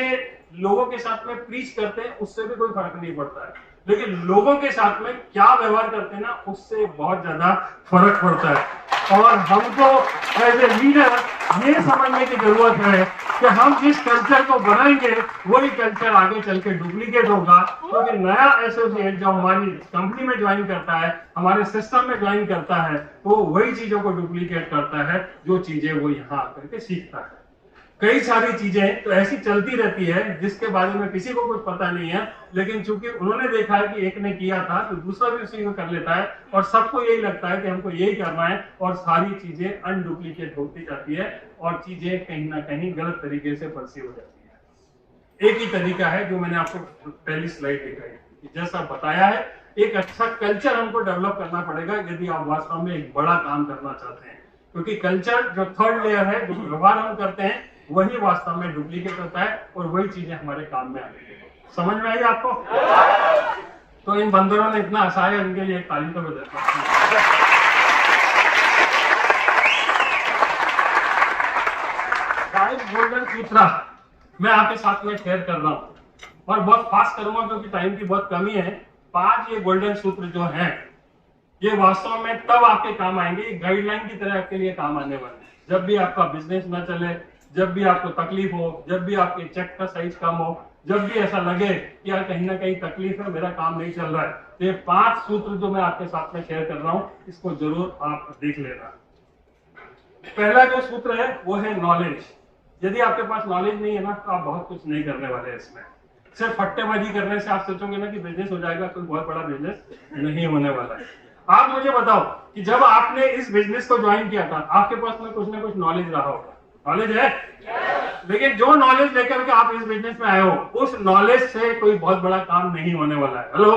लोगों के साथ में प्रीच करते हैं, उससे भी कोई फर्क नहीं पड़ता है। लेकिन लोगों के साथ में क्या व्यवहार करते हैं ना, उससे बहुत ज्यादा फर्क पड़ता है। और हमको एज ए लीडर ये समझने की जरूरत है कि हम जिस कल्चर को बनाएंगे वही कल्चर आगे चल के डुप्लीकेट होगा, क्योंकि नया एसोसिएट जो हमारी कंपनी में ज्वाइन करता है, हमारे सिस्टम में ज्वाइन करता है, वो वही चीजों को डुप्लीकेट करता है जो चीजें वो यहाँ आकर के सीखता है। कई सारी चीजें तो ऐसी चलती रहती है जिसके बारे में किसी को कुछ पता नहीं है, लेकिन चूंकि उन्होंने देखा है कि एक ने किया था तो दूसरा भी उसी को कर लेता है, और सबको यही लगता है कि हमको यही करना है, और सारी चीजें अनडुप्लीकेट होती जाती है और चीजें कहीं ना कहीं गलत तरीके से फंसी हो जाती है। एक ही तरीका है जो मैंने आपको पहली स्लाइड दिखाई, जैसा बताया है, एक अच्छा कल्चर हमको डेवलप करना पड़ेगा यदि आप वास्तव में एक बड़ा काम करना चाहते हैं, क्योंकि कल्चर जो थर्ड लेयर है, जो व्यवहार हम करते हैं, वही वास्तव में डुप्लीकेट होता है और वही चीजें हमारे काम में आती है। समझ में आई आपको? तो इन बंदरों ने इतना हंसाया, इनके लिए एक ताली तो बजाता हूं। गोल्डन सूत्र मैं आपके साथ में शेयर कर रहा हूं और बहुत फास्ट करूंगा क्योंकि टाइम की बहुत कमी है। 5 ये गोल्डन सूत्र जो हैं, ये वास्तव में तब आपके काम आएंगे, गाइडलाइन की तरह आपके लिए काम आने वाले हैं। जब भी आपका बिजनेस न चले, जब भी आपको तकलीफ हो, जब भी आपके चेक का साइज कम हो, जब भी ऐसा लगे कि यार कहीं ना कहीं तकलीफ है, मेरा काम नहीं चल रहा है, तो ये 5 सूत्र जो मैं आपके साथ में शेयर कर रहा हूं, इसको जरूर आप देख लेना। पहला जो सूत्र है वो है नॉलेज। यदि आपके पास नॉलेज नहीं है ना, तो आप बहुत कुछ नहीं करने वाले हैं इसमें। सिर्फ फट्टेबाजी करने से आप सोचोगे ना कि बिजनेस हो जाएगा, कोई बहुत बड़ा बिजनेस नहीं होने वाला है। आप मुझे बताओ कि जब आपने इस बिजनेस को ज्वाइन किया था, आपके पास में कुछ ना कुछ नॉलेज रहा होगा, नॉलेज है? लेकिन जो नॉलेज लेकर के आप इस बिजनेस में आए हो, उस नॉलेज से कोई बहुत बड़ा काम नहीं होने वाला है। हेलो?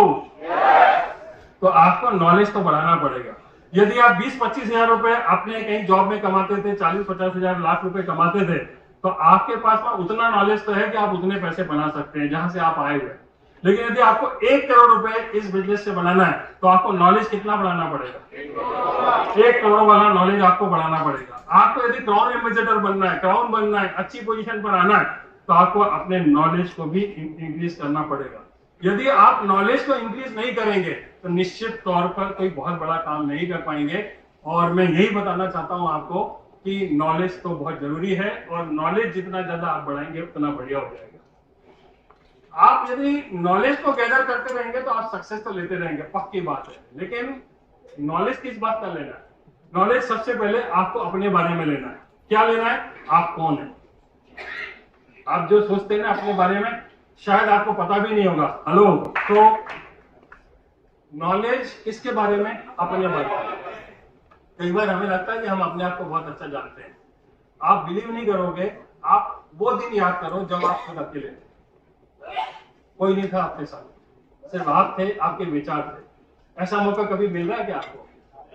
तो आपको नॉलेज तो बढ़ाना पड़ेगा। यदि आप 20-25 हजार रुपए अपने कहीं जॉब में कमाते थे, 40-50 हजार लाख रुपए कमाते थे, तो आपके पास में उतना नॉलेज तो है कि आप उतने पैसे बना सकते हैं जहां से आप आए हुए। लेकिन यदि आपको 1 करोड़ रुपए इस बिजनेस से बनाना है, तो आपको नॉलेज कितना बढ़ाना पड़ेगा? 1 करोड़ वाला नॉलेज आपको बढ़ाना पड़ेगा। आपको यदि क्राउन एम्बेसडर बनना है, क्राउन बनना है, अच्छी पोजीशन पर आना है, तो आपको अपने नॉलेज को भी इंक्रीज करना पड़ेगा। यदि आप नॉलेज को इंक्रीज नहीं करेंगे तो निश्चित तौर पर कोई बहुत बड़ा काम नहीं कर पाएंगे। और मैं यही बताना चाहता हूं आपको कि नॉलेज तो बहुत जरूरी है, और नॉलेज जितना ज्यादा आप बढ़ाएंगे उतना बढ़िया हो जाएगा। आप यदि नॉलेज को गैदर करते रहेंगे तो आप सक्सेस तो लेते रहेंगे, पक्की बात है। लेकिन नॉलेज किस बात का लेना है? नॉलेज सबसे पहले आपको अपने बारे में लेना है। क्या लेना है? आप कौन है? आप जो सोचते हैं ना अपने बारे में, शायद आपको पता भी नहीं होगा। हेलो? तो नॉलेज किसके बारे में? अपने बारे में। कई बार हमें लगता है कि हम अपने आप को बहुत अच्छा जानते हैं। आप बिलीव नहीं करोगे, आप वो दिन याद करो जब आप खुद अकेले थे, कोई नहीं था आपके साथ, सिर्फ आप थे, आपके विचार थे। ऐसा मौका कभी मिल रहा है क्या आपको?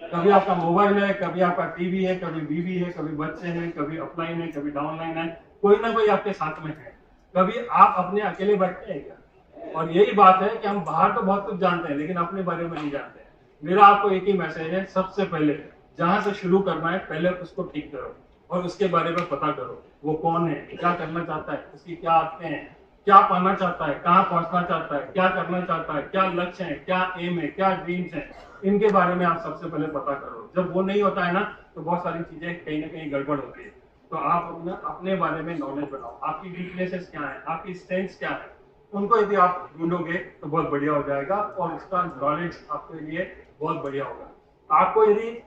कभी आपका मोबाइल है, कभी आपका टीवी है, कभी बीवी है, कभी बच्चे हैं, कभी अपलाइन है, कभी डाउनलाइन है, कोई ना कोई आपके साथ में है। कभी आप अपने अकेले बैठते हैं क्या? और यही बात है कि हम बाहर तो बहुत कुछ जानते हैं लेकिन अपने बारे में नहीं जानते हैं। मेरा आपको एक ही मैसेज है, सबसे पहले जहां से शुरू करना है, पहले उसको ठीक करो और उसके बारे में पता करो। वो कौन है, क्या करना चाहता है, उसकी क्या आदतें हैं, क्या पाना चाहता है, कहाँ पहुंचना चाहता है, क्या करना चाहता है, क्या लक्ष्य है, क्या एम है, क्या ड्रीम्स हैं, इनके बारे में आप सबसे पहले पता करो। जब वो नहीं होता है ना, तो बहुत सारी चीजें कहीं ना कहीं गड़बड़ होती है। तो आप अपने बारे में नॉलेज बनाओ, आपकी वीकनेसेस क्या है, आपकी स्ट्रेंथ्स क्या है, उनको यदि आप ढूंढोगे तो बहुत बढ़िया हो जाएगा और उसका नॉलेज आपके लिए बहुत बढ़िया होगा। आपको यदि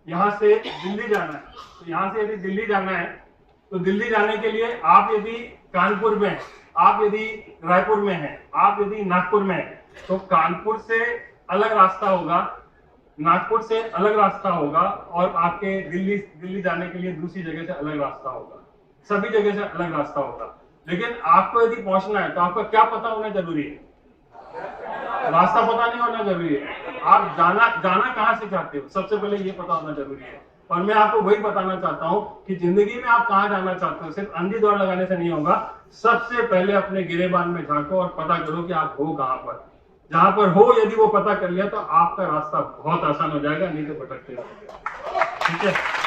यहाँ से दिल्ली जाना है, तो यहाँ से यदि दिल्ली जाना है, तो दिल्ली जाने के लिए आप यदि कानपुर में, आप यदि रायपुर में हैं, आप यदि नागपुर में हैं, तो कानपुर से अलग रास्ता होगा, नागपुर से अलग रास्ता होगा, और आपके दिल्ली जाने के लिए दूसरी जगह से अलग रास्ता होगा। सभी जगह से अलग रास्ता होगा। लेकिन आपको यदि पहुंचना है तो आपको क्या पता होना जरूरी है? रास्ता पता नहीं होना जरूरी है। आप जाना कहां से चाहते हो, सबसे पहले ये पता होना जरूरी है। और मैं आपको वही बताना चाहता हूं कि जिंदगी में आप कहां जाना चाहते हो, सिर्फ अंधी दौड़ लगाने से नहीं होगा। सबसे पहले अपने गिरेबान में झांको और पता करो कि आप हो कहां पर। जहां पर हो यदि वो पता कर लिया तो आपका रास्ता बहुत आसान हो जाएगा, नहीं तो भटकते रहोगे। ठीक है?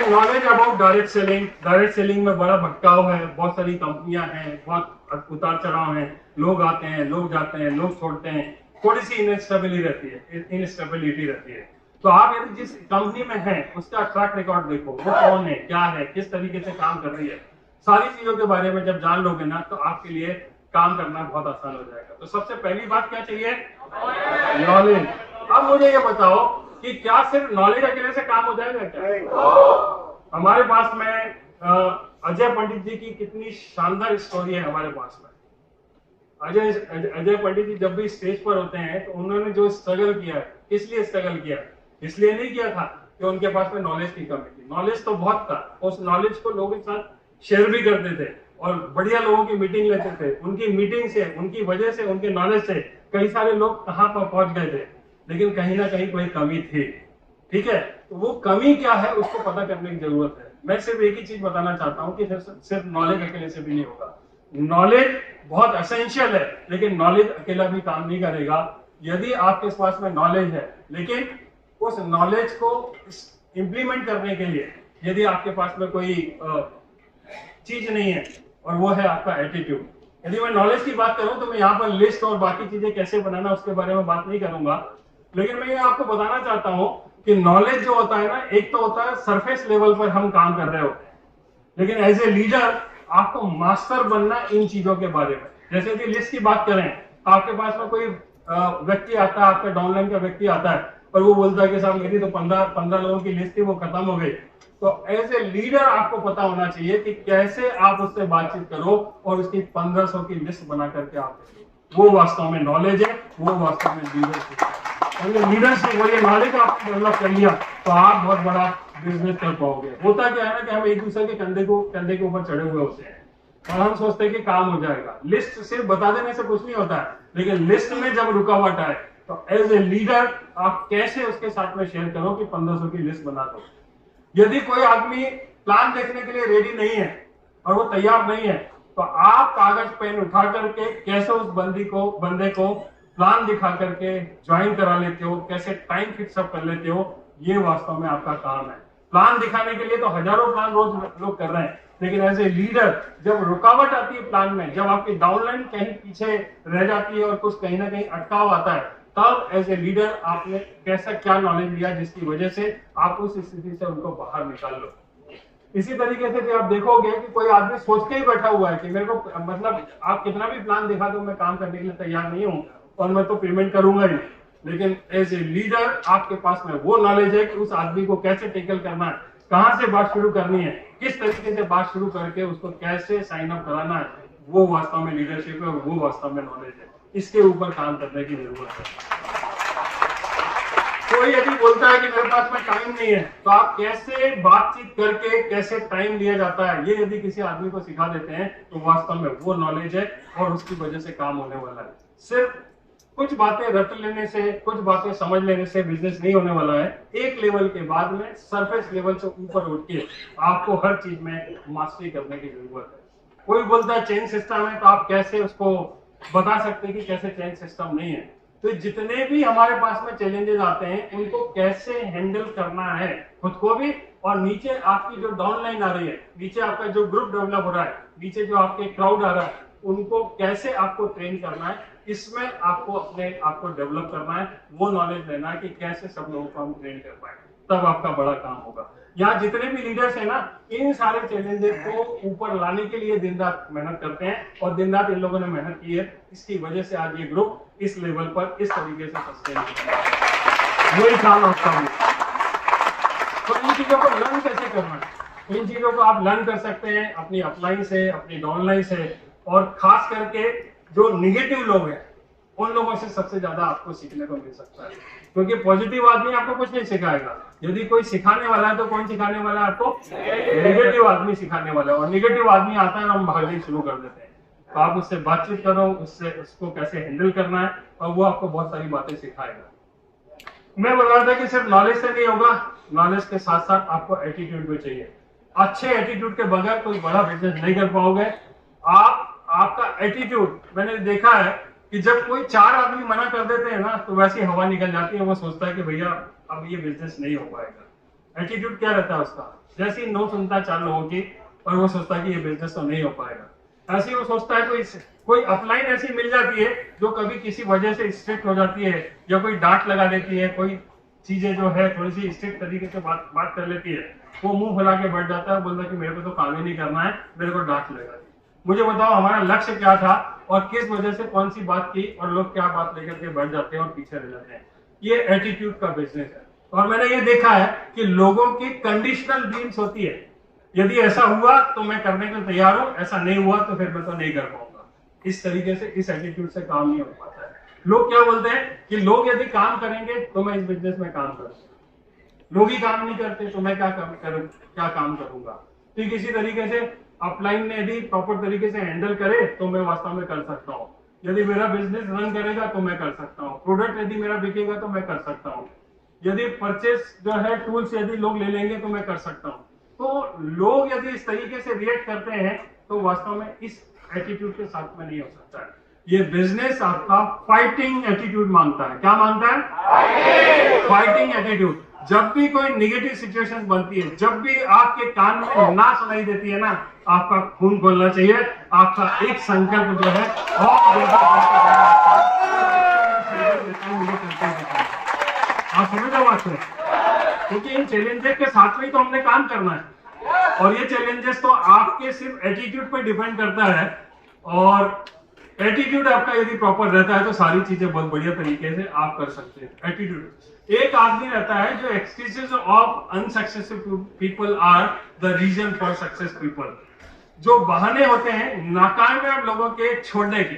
Knowledge about direct selling. Direct selling में बड़ा भटकाव है, बहुत सारी कंपनियां हैं, बहुत उतार चढ़ाव हैं, लोग आते हैं, लोग जाते हैं, लोग छोड़ते हैं, थोड़ी सी इनस्टेबिलिटी रहती है। तो आप यदि जिस कंपनी में हैं उसका ट्रैक रिकॉर्ड देखो, वो कौन है, क्या है, किस तरीके से काम कर रही है, सारी चीजों के बारे में जब जान लोगे ना तो आपके लिए काम करना बहुत आसान हो जाएगा। तो सबसे पहली बात क्या चाहिए? नॉलेज। अब मुझे ये बताओ कि क्या सिर्फ नॉलेज अकेले से काम हो जाएगा क्या? हमारे पास में अजय पंडित जी की कितनी शानदार स्टोरी है हमारे पास में। अजय पंडित जी जब भी स्टेज पर होते हैं तो उन्होंने जो स्ट्रगल किया है, किस लिए स्ट्रगल किया? इसलिए नहीं किया था कि उनके पास में नॉलेज की कमी थी, नॉलेज तो बहुत था, उस नॉलेज को लोगों के साथ शेयर भी करते थे और बढ़िया लोगों की मीटिंग लेते थे। उनकी मीटिंग से, उनकी वजह से, उनके नॉलेज से कई सारे लोग कहां पर पहुंच गए थे, लेकिन कहीं ना कहीं कोई कमी थी। ठीक है, तो वो कमी क्या है उसको पता करने की जरूरत है। मैं सिर्फ एक ही चीज बताना चाहता हूं कि सिर्फ नॉलेज अकेले से भी नहीं होगा। नॉलेज बहुत एसेंशियल है, लेकिन नॉलेज अकेला भी काम नहीं करेगा। यदि आपके पास में नॉलेज है, लेकिन उस नॉलेज को इंप्लीमेंट करने के लिए यदि आपके पास में कोई चीज नहीं है, और वो है आपका एटीट्यूड। यदि मैं नॉलेज की बात करूं तो मैं यहाँ पर लिस्ट और बाकी चीजें कैसे बनाना उसके बारे में बात नहीं करूंगा, लेकिन मैं ये आपको बताना चाहता हूं कि नॉलेज जो होता है ना, एक तो होता है सरफेस लेवल पर हम काम कर रहे होते हैं, लेकिन एज ए लीडर आपको मास्टर बनना इन चीजों के बारे में। जैसे कि लिस्ट की बात करें, आपके पास में कोई व्यक्ति आता है, आपका डाउनलाइन का व्यक्ति आता है और वो बोलता है कि साहब मेरी तो 15 लोगों की लिस्ट थी, वो खत्म हो गई। तो एज ए लीडर आपको पता होना चाहिए कि कैसे आप उससे बातचीत करो और उसकी 1500 की लिस्ट बना करके आप वो वास्तव में नॉलेज है, वो वास्तव में लीडरशिप है। लीडरशिप और ये नॉलेज आपने डेवलप कर लिया तो आप बहुत बड़ा बिजनेस कर पाओगे। होता क्या है ना कि हम एक दूसरे के कंधे के ऊपर चढ़े हुए होते हैं और हम सोचते हैं कि काम हो जाएगा। लिस्ट सिर्फ बता देने से कुछ नहीं होता है, लेकिन लिस्ट में जब रुकावट आए तो एज ए लीडर आप कैसे उसके साथ में शेयर करो कि 1500 की लिस्ट बना दो। यदि कोई आदमी प्लान देखने के लिए रेडी नहीं है और वो तैयार नहीं है, तो आप कागज पेन उठा करके कैसे उस बंदे को प्लान दिखा करके ज्वाइन करा लेते हो, कैसे टाइम फिक्स अप कर लेते हो, ये वास्तव में आपका काम है। प्लान दिखाने के लिए तो हजारों प्लान रोज लोग कर रहे हैं, लेकिन एज ए लीडर जब रुकावट आती है प्लान में, जब आपकी डाउनलाइन कहीं पीछे रह जाती है और कुछ कहीं ना कहीं अटकाव आता है, तब एज ए लीडर आपने कैसा क्या नॉलेज लिया जिसकी वजह से आप उस स्थिति से उनको बाहर निकाल लो। इसी तरीके से आप देखोगे कि कोई आदमी सोच के ही बैठा हुआ है कि मेरे को, मतलब आप कितना भी प्लान दिखा दो, मैं काम करने के लिए तैयार नहीं हूं और मैं तो पेमेंट करूंगा ही, लेकिन एज ए लीडर आपके पास में वो नॉलेज है कि उस आदमी को कैसे टेकल करना है, कहां से बात शुरू करनी है, किस तरीके से बात शुरू करके उसको कैसे साइन अप कराना है, वो वास्तव में लीडरशिप है और वो वास्तव में नॉलेज है। इसके ऊपर काम करने की जरूरत है। कोई यदि बोलता है कि मेरे पास में टाइम नहीं है, तो आप कैसे बातचीत करके कैसे टाइम लिया जाता है, ये यदि किसी आदमी को सिखा देते हैं तो वास्तव में वो नॉलेज है और उसकी वजह से काम होने वाला है। सिर्फ कुछ बातें रट लेने से, कुछ बातें समझ लेने से बिजनेस नहीं होने वाला है। एक लेवल के बाद में सरफेस लेवल से ऊपर उठ के आपको हर चीज में मास्टरी करने की जरूरत है। कोई बोलता है चेन सिस्टम है, तो आप कैसे उसको बता सकते हैं कि कैसे चेन सिस्टम नहीं है। तो जितने भी हमारे पास में चैलेंजेस आते हैं उनको कैसे हैंडल करना है खुद को भी, और नीचे आपकी जो डाउनलाइन आ रही है, नीचे आपका जो ग्रुप डेवलप हो रहा है, नीचे जो आपके क्राउड आ रहा है, उनको कैसे आपको ट्रेन करना है, इसमें आपको अपने आप को डेवलप करना है, वो नॉलेज लेना है कि कैसे सब लोगों को हम ट्रेन कर पाए, तब आपका बड़ा काम होगा। यहाँ जितने भी लीडर्स हैं ना, इन सारे चैलेंजेस को ऊपर लाने के लिए दिन रात मेहनत करते हैं और दिन रात इन लोगों ने मेहनत की है। इसकी वजह से आज ये ग्रुप इस लेवल पर इस तरीके से सस्टेन है। वही काम आपका है। तो इन चीजों को लर्न कैसे करना है, इन चीजों को आप लर्न कर सकते हैं अपनी अपलाइन से, अपनी डाउनलाइन से, और खास करके जो निगेटिव लोग हैं उन लोगों से सबसे ज्यादा आपको सीखने को मिल सकता है, क्योंकि पॉजिटिव आदमी आपको कुछ नहीं सिखाएगा। यदि कोई सिखाने वाला है तो कौन सिखाने वाला है आपको? नेगेटिव आदमी सिखाने वाला है। और नेगेटिव आदमी आता है और हम भागने शुरू कर देते हैं। तो आप उससे बातचीत करो, उससे उसको कैसे हैंडल करना है, और वो आपको बहुत सारी बातें सिखाएगा। मैं बता रहा था कि सिर्फ नॉलेज से नहीं होगा, नॉलेज के साथ साथ आपको एटीट्यूड भी चाहिए। अच्छे एटीट्यूड के बगैर कोई बड़ा बिजनेस नहीं कर पाओगे। आपका एटीट्यूड, मैंने देखा है कि जब कोई 4 आदमी मना कर देते हैं ना, तो वैसी हवा निकल जाती है। वो सोचता है कि भैया अब ये बिजनेस नहीं हो पाएगा। एटीट्यूड क्या रहता है उसका? जैसे ही नो सुनता 4 लोगों की और वो सोचता है कि ये बिजनेस तो नहीं हो पाएगा। ऐसे ही वो सोचता है कोई अपलाइन ऐसी मिल जाती है जो कभी किसी वजह से स्ट्रिक्ट हो जाती है, या कोई डांट लगा देती है, कोई चीजें जो है थोड़ी सी स्ट्रिक्ट तरीके से बात कर लेती है, वो मुंह फैला के बैठ जाता है, बोलता है कि मेरे को तो काम ही नहीं करना है, मेरे को डांट लगेगा। मुझे बताओ हमारा लक्ष्य क्या था और किस वजह से कौन सी बात की, और लोग क्या बात लेकर के बैठ जाते हैं और पीछे रह जाते हैं। ये एटीट्यूड का बिजनेस है। और मैंने ये देखा है कि लोगों की कंडीशनल ड्रीम्स होती है, यदि ऐसा हुआ तो मैं करने के लिए तैयार हूं, ऐसा नहीं हुआ तो फिर मैं तो नहीं कर पाऊंगा। इस तरीके से, इस एटीट्यूड से काम नहीं हो पाता है। लोग क्या बोलते हैं कि लोग यदि काम करेंगे तो मैं इस बिजनेस में काम करूंगा, लोग ही काम नहीं करते तो मैं क्या काम करूंगा। तो किसी तरीके से अपलाइन ने यदि प्रॉपर तरीके से हैंडल करे तो मैं वास्तव में कर सकता हूँ। यदि मेरा बिजनेस रन करेगा तो मैं कर सकता हूँ। प्रोडक्ट यदि मेरा बिकेगा तो मैं कर सकता हूँ। यदि परचेस जो है टूल्स यदि लोग ले लेंगे तो मैं कर सकता हूँ। तो लोग यदि इस तरीके से रिएक्ट करते हैं तो वास्तव में इस एटीट्यूड के साथ में नहीं हो सकता है। ये बिजनेस आपका फाइटिंग एटीट्यूड मांगता है। क्या मांगता है? Fighting attitude. जब भी कोई नेगेटिव सिचुएशन बनती है, जब भी आपके कान में ना सुनाई देती है ना, आपका खून खोलना चाहिए, आपका एक संकल्प जो है आप समझ रहे बात है, क्योंकि इन चैलेंजेस के साथ में तो हमने काम करना है, और ये चैलेंजेस तो आपके सिर्फ एटीट्यूड पे डिपेंड करता है। और एटीट्यूड आपका यदि प्रॉपर रहता है तो सारी चीजें बहुत बढ़िया तरीके से आप कर सकते हैं। एटीट्यूड। एक आदमी रहता है जो excuses of unsuccessful people are the reason for success people. जो बहाने होते हैं नाकामयाब लोगों के छोड़ने के,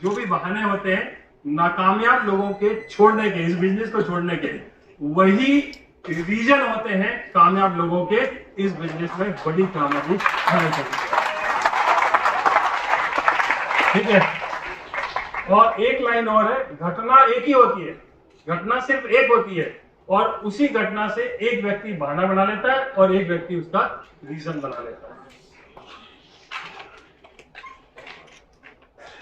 जो भी बहाने होते हैं नाकामयाब लोगों के छोड़ने के, इस बिजनेस को छोड़ने के, वही रीजन होते हैं कामयाब लोगों के इस बिजनेस में बड़ी कामयाबी हासिल करने। ठीक है। और एक लाइन और है, घटना एक ही होती है, घटना सिर्फ एक होती है, और उसी घटना से एक व्यक्ति बहाना बना लेता है और एक व्यक्ति उसका रीजन बना लेता है।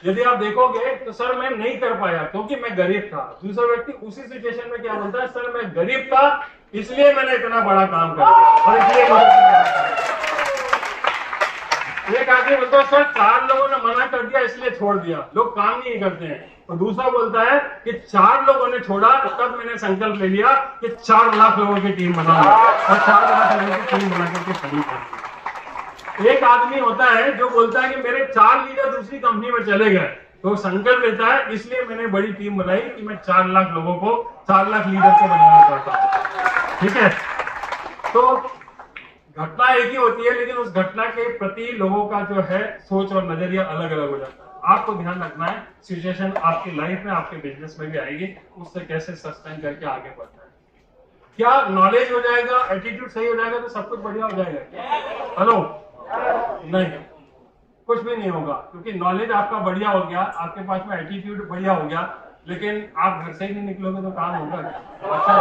यदि आप देखोगे तो सर मैं नहीं कर पाया क्योंकि मैं गरीब था। दूसरा व्यक्ति उसी सिचुएशन में क्या बोलता है, सर मैं गरीब था इसलिए मैंने इतना बड़ा काम कर दिया और इसलिए एक आदमी बोलता है सर 4 लोगों ने मना कर दिया इसलिए छोड़ दिया, लोग काम नहीं करते हैं। और दूसरा बोलता है कि 4 लोगों ने छोड़ा तब मैंने संकल्प ले लिया कि 4 लाख लोगों की टीम बनाऊंगा और 4 लाख लोगों की टीम बना करके खड़ी कर। एक आदमी होता है जो बोलता है कि मेरे 4 लीडर दूसरी कंपनी में चले गए, तो संकल्प लेता है इसलिए मैंने बड़ी टीम बनाई कि मैं 4 लाख लोगों को, 4 लाख लीडर को बनाना चाहता हूं। ठीक है। तो घटना एक ही होती है, लेकिन उस घटना के प्रति लोगों का जो है सोच और नजरिया अलग अलग हो जाता है। आपको ध्यान रखना है सिचुएशन आपकी लाइफ में, आपके बिजनेस में भी आएगी, उससे कैसे सस्टेन करके आगे बढ़ना है। क्या नॉलेज हो जाएगा, एटीट्यूड सही हो जाएगा तो सब कुछ बढ़िया हो जाएगा? हेलो, नहीं, कुछ भी नहीं होगा। क्योंकि नॉलेज आपका बढ़िया हो गया, आपके पास में एटीट्यूड बढ़िया हो गया, लेकिन आप घर से ही नहीं निकलोगे तो काम होगा? अच्छा,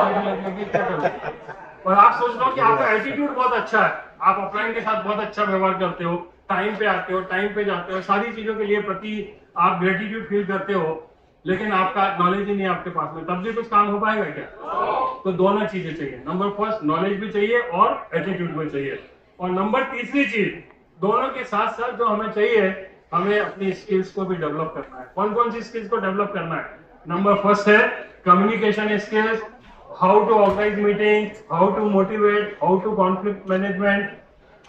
और आप सोच लो कि आपका एटीट्यूड बहुत अच्छा है, आप अपलाइन के साथ बहुत अच्छा व्यवहार करते हो, टाइम पे आते हो, टाइम पे जाते हो, सारी चीजों के लिए प्रति आप ग्रेटिट्यूड फील करते हो, लेकिन आपका नॉलेज ही नहीं आपके पास में, तब भी कुछ काम हो पाएगा क्या? तो दोनों चीजें चाहिए। नंबर फर्स्ट नॉलेज भी चाहिए और एटीट्यूड भी चाहिए। और नंबर तीसरी चीज, दोनों के साथ साथ जो हमें चाहिए, हमें अपनी स्किल्स को भी डेवलप करना है। कौन कौन सी स्किल्स को डेवलप करना है? नंबर फर्स्ट है communication skills, how to organize meetings, how to motivate, how to conflict management,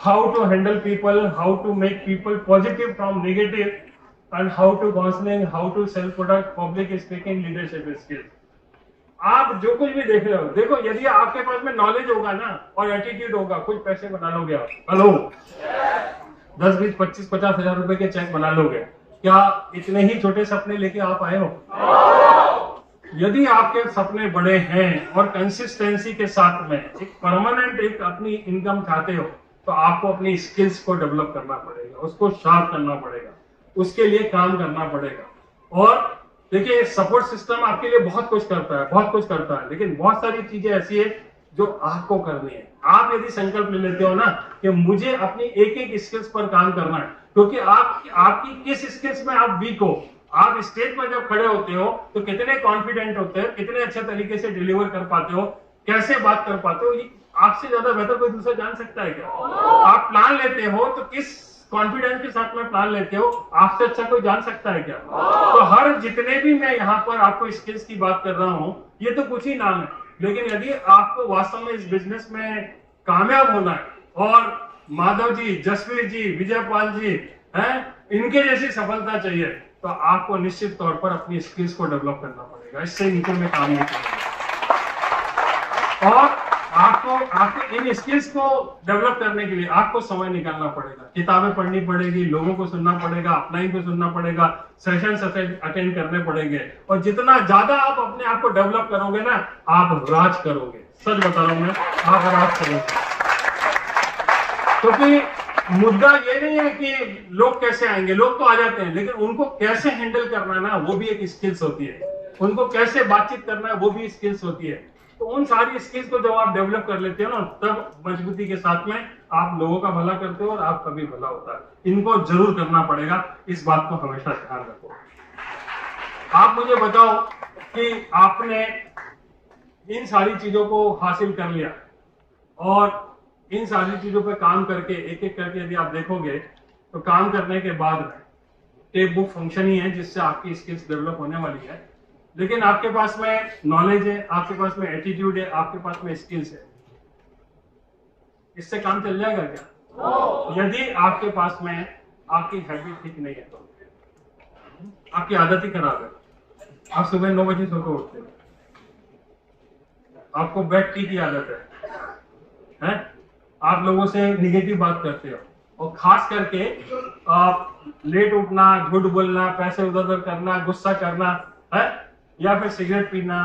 how to handle people, how to make people positive from negative, and how to counseling, how to sell product, public speaking, leadership skills. आप जो कुछ भी देख रहे हो, देखो यदि आपके पास में नॉलेज होगा ना और एटीट्यूड होगा, कुछ पैसे बना लोगे आप। हेलो, 10, 20, 25, 50 हजार रुपए के चेक बना लोगे। क्या इतने ही छोटे सपने लेके आप आए हो? यदि आपके सपने बड़े हैं और कंसिस्टेंसी के साथ में एक परमानेंट एक अपनी इनकम चाहते हो, तो आपको अपनी स्किल्स को डेवलप करना पड़ेगा, उसको शार्प करना पड़ेगा, उसके लिए काम करना पड़ेगा। और देखिए सपोर्ट सिस्टम आपके लिए बहुत कुछ करता है, बहुत कुछ करता है, लेकिन बहुत सारी चीजें ऐसी है जो आपको करनी है। आप यदि संकल्प ले लेते हो ना कि मुझे अपनी एक एक स्किल्स पर काम करना है, क्योंकि आपकी किस स्किल्स में आप वीक हो, आप स्टेज पर जब खड़े होते हो तो कितने कॉन्फिडेंट होते हैं, कितने अच्छे तरीके से डिलीवर कर पाते हो, कैसे बात कर पाते हो, आपसे ज्यादा बेहतर कोई दूसरा जान सकता है क्या? आप प्लान लेते हो तो किस कॉन्फिडेंस के साथ में प्लान लेते हो, आपसे अच्छा कोई जान सकता है क्या? तो हर जितने भी मैं यहाँ पर आपको स्किल्स की बात कर रहा हूँ, ये तो कुछ ही नाम है, लेकिन यदि आपको वास्तव में इस बिजनेस में कामयाब होना है और माधव जी, जसवीर जी, विजयपाल जी हैं, इनके जैसी सफलता चाहिए, तो आपको निश्चित तौर पर अपनी स्किल्स को डेवलप करना पड़ेगा। इससे नीचे में काम नहीं करेगा। और आपको इन स्किल्स को डेवलप करने के लिए आपको समय निकालना पड़ेगा, किताबें पढ़नी पड़ेगी, लोगों को सुनना पड़ेगा, अपलाइन को सुनना पड़ेगा, सेशंस अटेंड करने पड़ेंगे, और जितना ज्यादा आप अपने आप को डेवलप करोगे ना, आप राज करोगे। सच बता रहा हूं मैं, आप राज करोगे। क्योंकि मुद्दा ये नहीं है कि लोग कैसे आएंगे, लोग तो आ जाते हैं, लेकिन उनको कैसे हैंडल करना है ना, वो भी एक स्किल्स होती है। उनको कैसे बातचीत करना है, वो भी स्किल्स होती है। तो उन सारी स्किल्स को जब आप डेवलप कर लेते हो ना, तब मजबूती के साथ में आप लोगों का भला करते हो और आपका भी भला होता है। इनको जरूर करना पड़ेगा, इस बात को हमेशा ध्यान रखो। आप मुझे बताओ कि आपने इन सारी चीजों को हासिल कर लिया, और इन सारी चीजों पर काम करके एक एक करके यदि आप देखोगे, तो काम करने के बाद में टेप बुक फंक्शन ही है जिससे आपकी स्किल्स डेवलप होने वाली है। लेकिन आपके पास में नॉलेज है, आपके पास में एटीट्यूड है, आपके पास में स्किल्स है, इससे काम चल जाएगा क्या? यदि आपके पास में आपकी हैबिट ठीक नहीं है, तो आपकी आदत ही खराब है। आप सुबह 9 बजे सो के उठते हो, आपको बेड टी की आदत है? आप लोगों से निगेटिव बात करते हो, और खास करके आप लेट उठना, झूठ बोलना, पैसे उधर उधर करना, गुस्सा करना है, या फिर सिगरेट पीना,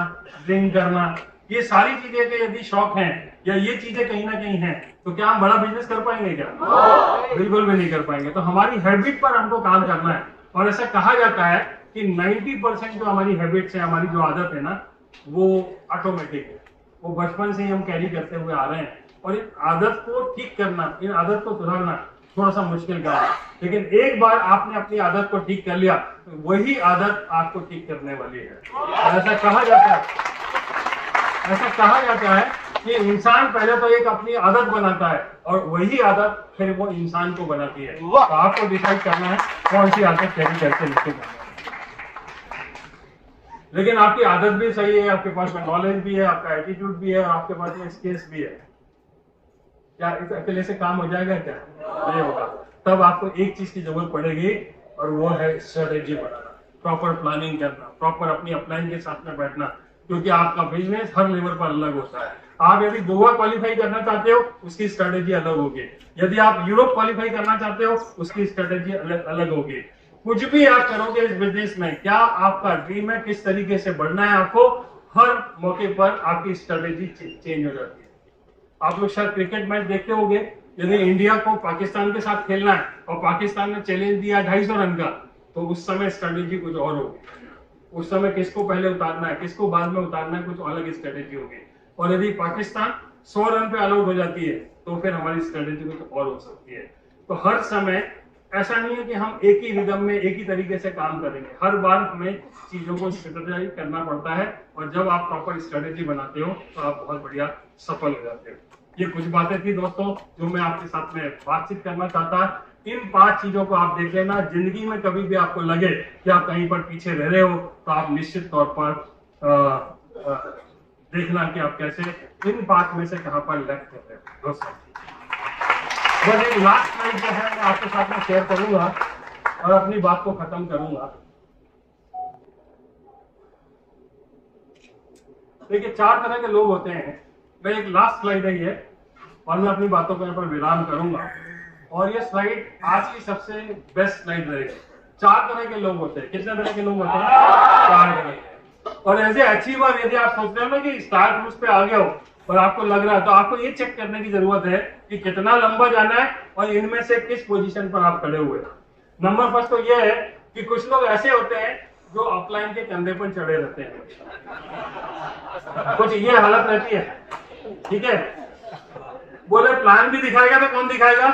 ड्रिंक करना, ये सारी चीजें के यदि शौक हैं, या ये चीजें कहीं ना कहीं हैं, तो क्या हम बड़ा बिजनेस कर पाएंगे क्या? बिल्कुल भी नहीं कर पाएंगे। तो हमारी हैबिट पर हमको काम करना है। और ऐसा कहा जाता है कि 90% जो हमारी हैबिट्स है, हमारी जो आदत है ना, वो ऑटोमेटिक है, वो बचपन से ही हम कैरी करते हुए आ रहे हैं। और इन आदत को ठीक करना, इन आदत को सुधारना थोड़ा सा मुश्किल काम है, लेकिन एक बार आपने अपनी आदत को ठीक कर लिया, तो वही आदत आपको ठीक करने वाली है। ऐसा कहा जाता है कि इंसान पहले तो एक अपनी आदत बनाता है, और वही आदत फिर वो इंसान को बनाती है। तो आपको डिसाइड करना है कौन सी आदत कैरी करके लेके जाना है। लेकिन आपकी आदत भी सही है, आपके पास में नॉलेज भी है, आपका एटीट्यूड भी है, और आपके पास में स्किल्स भी है। क्या इस अकेले से काम हो जाएगा क्या? नहीं होगा। तब आपको एक चीज की जरूरत पड़ेगी, और वो है स्ट्रेटेजी बनाना, प्रॉपर प्लानिंग करना, प्रॉपर अपनी अपलाइन के साथ में बैठना, क्योंकि आपका बिजनेस हर लेवल पर अलग होता है। आप यदि गोवा क्वालिफाई करना चाहते हो, उसकी स्ट्रेटेजी अलग होगी। यदि आप यूरोप क्वालिफाई करना चाहते हो, उसकी स्ट्रेटेजी अलग होगी। कुछ भी आप करोगे इस बिजनेस में, क्या आपका ड्रीम है, किस तरीके से बढ़ना है, आपको हर मौके पर आपकी स्ट्रेटेजी चेंज हो जाती है। आप लोग शायद क्रिकेट मैच देखते होंगे, यदि इंडिया को पाकिस्तान के साथ खेलना है और पाकिस्तान ने चैलेंज दिया 250 रन का, तो उस समय स्ट्रेटेजी कुछ और होगी। उस समय किसको पहले उतारना है, किसको बाद में उतारना है, कुछ अलग स्ट्रेटेजी होगी। और यदि पाकिस्तान 100 रन पे ऑल आउट हो जाती है, तो फिर हमारी स्ट्रेटेजी कुछ और हो सकती है। तो हर समय ऐसा नहीं है कि हम एक ही रिदम में एक ही तरीके से काम करेंगे। हर बार हमें चीजों को स्ट्रेटेजाइज करना पड़ता है, और जब आप प्रॉपर स्ट्रेटेजी बनाते हो, तो आप बहुत बढ़िया सफल हो जाते हो। ये कुछ बातें थी दोस्तों, जो मैं आपके साथ में बातचीत करना चाहता। इन 5 चीजों को आप देख लेना। जिंदगी में कभी भी आपको लगे कि आप कहीं पर पीछे रह रहे हो, तो आप निश्चित तौर पर देखना कि आप कैसे इन 5 में से कहां पर लैग कर रहे हो दोस्तों। बस एक लास्ट स्लाइड जो है मैं आपके साथ में शेयर करूंगा और अपनी बात को खत्म करूंगा। देखिए, 4 तरह के लोग होते हैं। मैं एक लास्ट स्लाइड है ये, और मैं अपनी बातों को यहाँ पर विराम करूंगा। और ये स्लाइड आज की सबसे बेस्ट स्लाइड रहेगी। 4 तरह के लोग होते हैं। कितने तरह के लोग होते हैं? 4 तरह के। और एज ए अचीवर, यदि आप सोच रहे हो ना कि स्टार क्रूज पे आ गए हो और आपको लग रहा है, तो आपको ये चेक करने की जरूरत है कि कितना लंबा जाना है और इनमें से किस पोजीशन पर आप खड़े हुए। नंबर फर्स्ट तो ये है कि कुछ लोग ऐसे होते हैं जो अपलाइन के कंधे पर चढ़े रहते हैं। कुछ ये हालत रहती है, ठीक है। बोले प्लान भी दिखाएगा तो कौन दिखाएगा?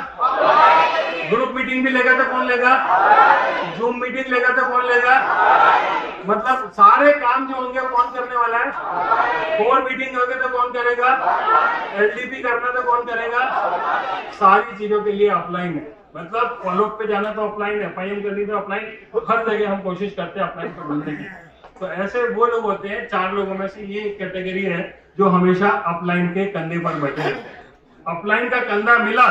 ग्रुप मीटिंग भी लेगा तो कौन लेगा? जूम मीटिंग लेगा तो कौन लेगा? मतलब सारे काम जो होंगे वो कौन करने वाला है? कोर मीटिंग होगी तो कौन करेगा? एलडीपी करना तो कौन करेगा? सारी चीजों के लिए अपलाइन है। मतलब फॉलोअप पे जाना तो ऑफलाइन है, FIM करनी तो ऑफलाइन, हर जगह हम कोशिश करते हैं ऑफलाइन पे ढूंढने की। तो ऐसे वो लोग होते हैं, 4 लोगों में से ये एक कैटेगरी है जो हमेशा ऑफलाइन के कंधे पर बैठे रहते हैं। ऑफलाइन का कंधा मिला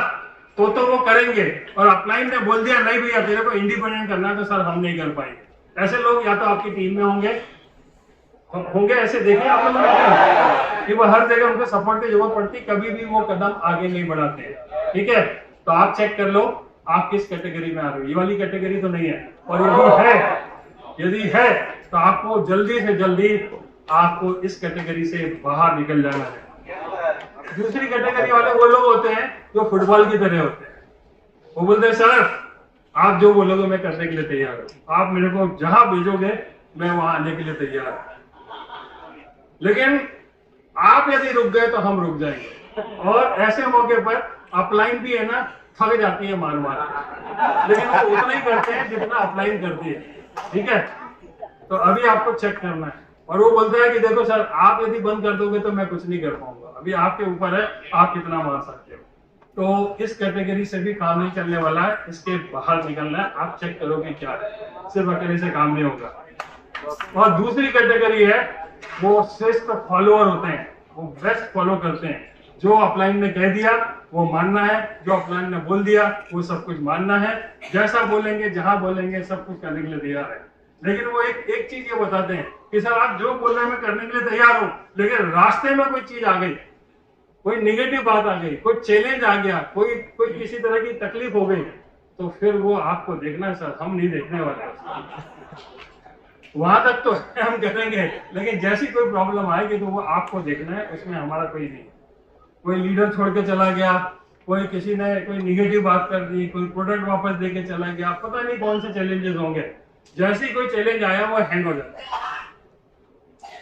तो वो करेंगे, और ऑफलाइन ने बोल दिया नहीं भैया तेरे को इंडिपेंडेंट करना है तो सर हम नहीं कर पाएंगे। ऐसे लोग या तो आपकी टीम में होंगे ऐसे देखे आप लोगों ने कि वो हर जगह उनको सपोर्ट की जरूरत पड़ती, कभी भी वो कदम आगे नहीं बढ़ाते हैं। ठीक है, तो आप चेक कर लो आप किस कैटेगरी में आ रहे हो। ये वाली कैटेगरी तो नहीं है, और यदि है तो आपको जल्दी से जल्दी आपको इस कैटेगरी से बाहर निकल जाना है। दूसरी कैटेगरी वाले वो लोग होते हैं जो फुटबॉल की तरह होते हैं। वो बोलते हैं सर आप जो बोलोगे मैं करने के लिए तैयार हूं, आप मेरे को जहां भेजोगे मैं वहां आने के लिए तैयार हूं, लेकिन आप यदि रुक गए तो हम रुक जाएंगे। और ऐसे मौके पर अपलाइन भी है ना थक जाती है मार मार के, लेकिन वो उतना ही करते हैं जितना अपलाइन करती है। ठीक है, तो अभी आपको चेक करना है, और वो बोलता है कि देखो सर आप यदि बंद कर दोगे तो मैं कुछ नहीं कर पाऊंगा, अभी आपके ऊपर है आप कितना मार सकते हो। तो इस कैटेगरी से भी काम नहीं चलने वाला है, इसके बाहर निकलना है। आप चेक करोगे क्या है, सिर्फ अकेले से काम नहीं होगा। और दूसरी कैटेगरी है वो श्रेष्ठ फॉलोअर होते हैं, वो बेस्ट फॉलो करते हैं। जो अपलाइन ने कह दिया वो मानना है, जो अपलाइन ने बोल दिया वो सब कुछ मानना है, जैसा बोलेंगे जहां बोलेंगे सब कुछ करने के लिए तैयार है। लेकिन वो एक चीज ये बताते हैं कि सर आप जो बोल रहे हैं मैं करने के लिए तैयार हूं, लेकिन रास्ते में कोई चीज आ गई, कोई निगेटिव बात आ गई, कोई चैलेंज आ गया, कोई किसी तरह की तकलीफ हो गई, तो फिर वो आपको देखना है सर, हम नहीं देखने वाले। वहां तक तो हम करेंगे, लेकिन जैसी कोई प्रॉब्लम आएगी तो वो आपको देखना है, उसमें हमारा कोई नहीं। कोई लीडर छोड़ के चला गया, कोई किसी ने कोई निगेटिव बात कर दी, कोई प्रोडक्ट वापस दे के चला गया, पता नहीं कौन से चैलेंजेस होंगे, जैसे ही कोई चैलेंज आया वो हैंग हो जाता है।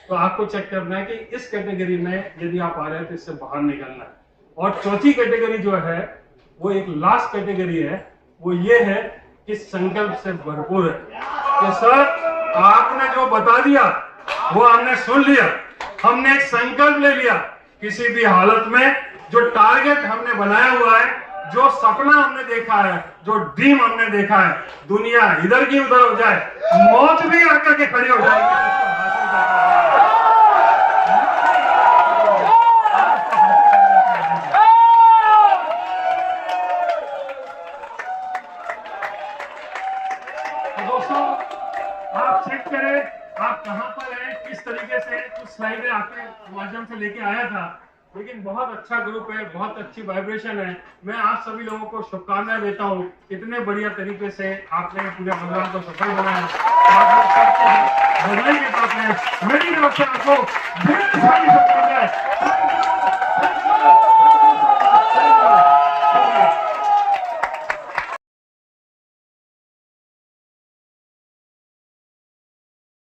तो आपको चेक करना है कि इस कैटेगरी में यदि आप आ रहे हैं तो इससे बाहर निकलना है। और चौथी कैटेगरी जो है वो एक लास्ट कैटेगरी है, वो ये है कि संकल्प से भरपूर है कि सर आपने जो बता दिया वो हमने सुन लिया, हमने एक संकल्प ले लिया, किसी भी हालत में जो टारगेट हमने बनाया हुआ है, जो सपना हमने देखा है, जो ड्रीम हमने देखा है, दुनिया इधर की उधर हो जाए, मौत भी आकर के खड़ी हो जाएगी, आप चेक करें आप कहां पर हैं, किस तरीके से कुछ स्लाइडें आपके माध्यम से लेके आया था, लेकिन बहुत अच्छा ग्रुप है, बहुत अच्छी वाइब्रेशन है। मैं आप सभी लोगों को शुभकामनाएं देता हूं, इतने बढ़िया तरीके से आपने पूरे प्रोग्राम को सफल बनाया, बधाई के साथ में मेरी तरफ से आपको ढेर सारी शुभकामनाएं।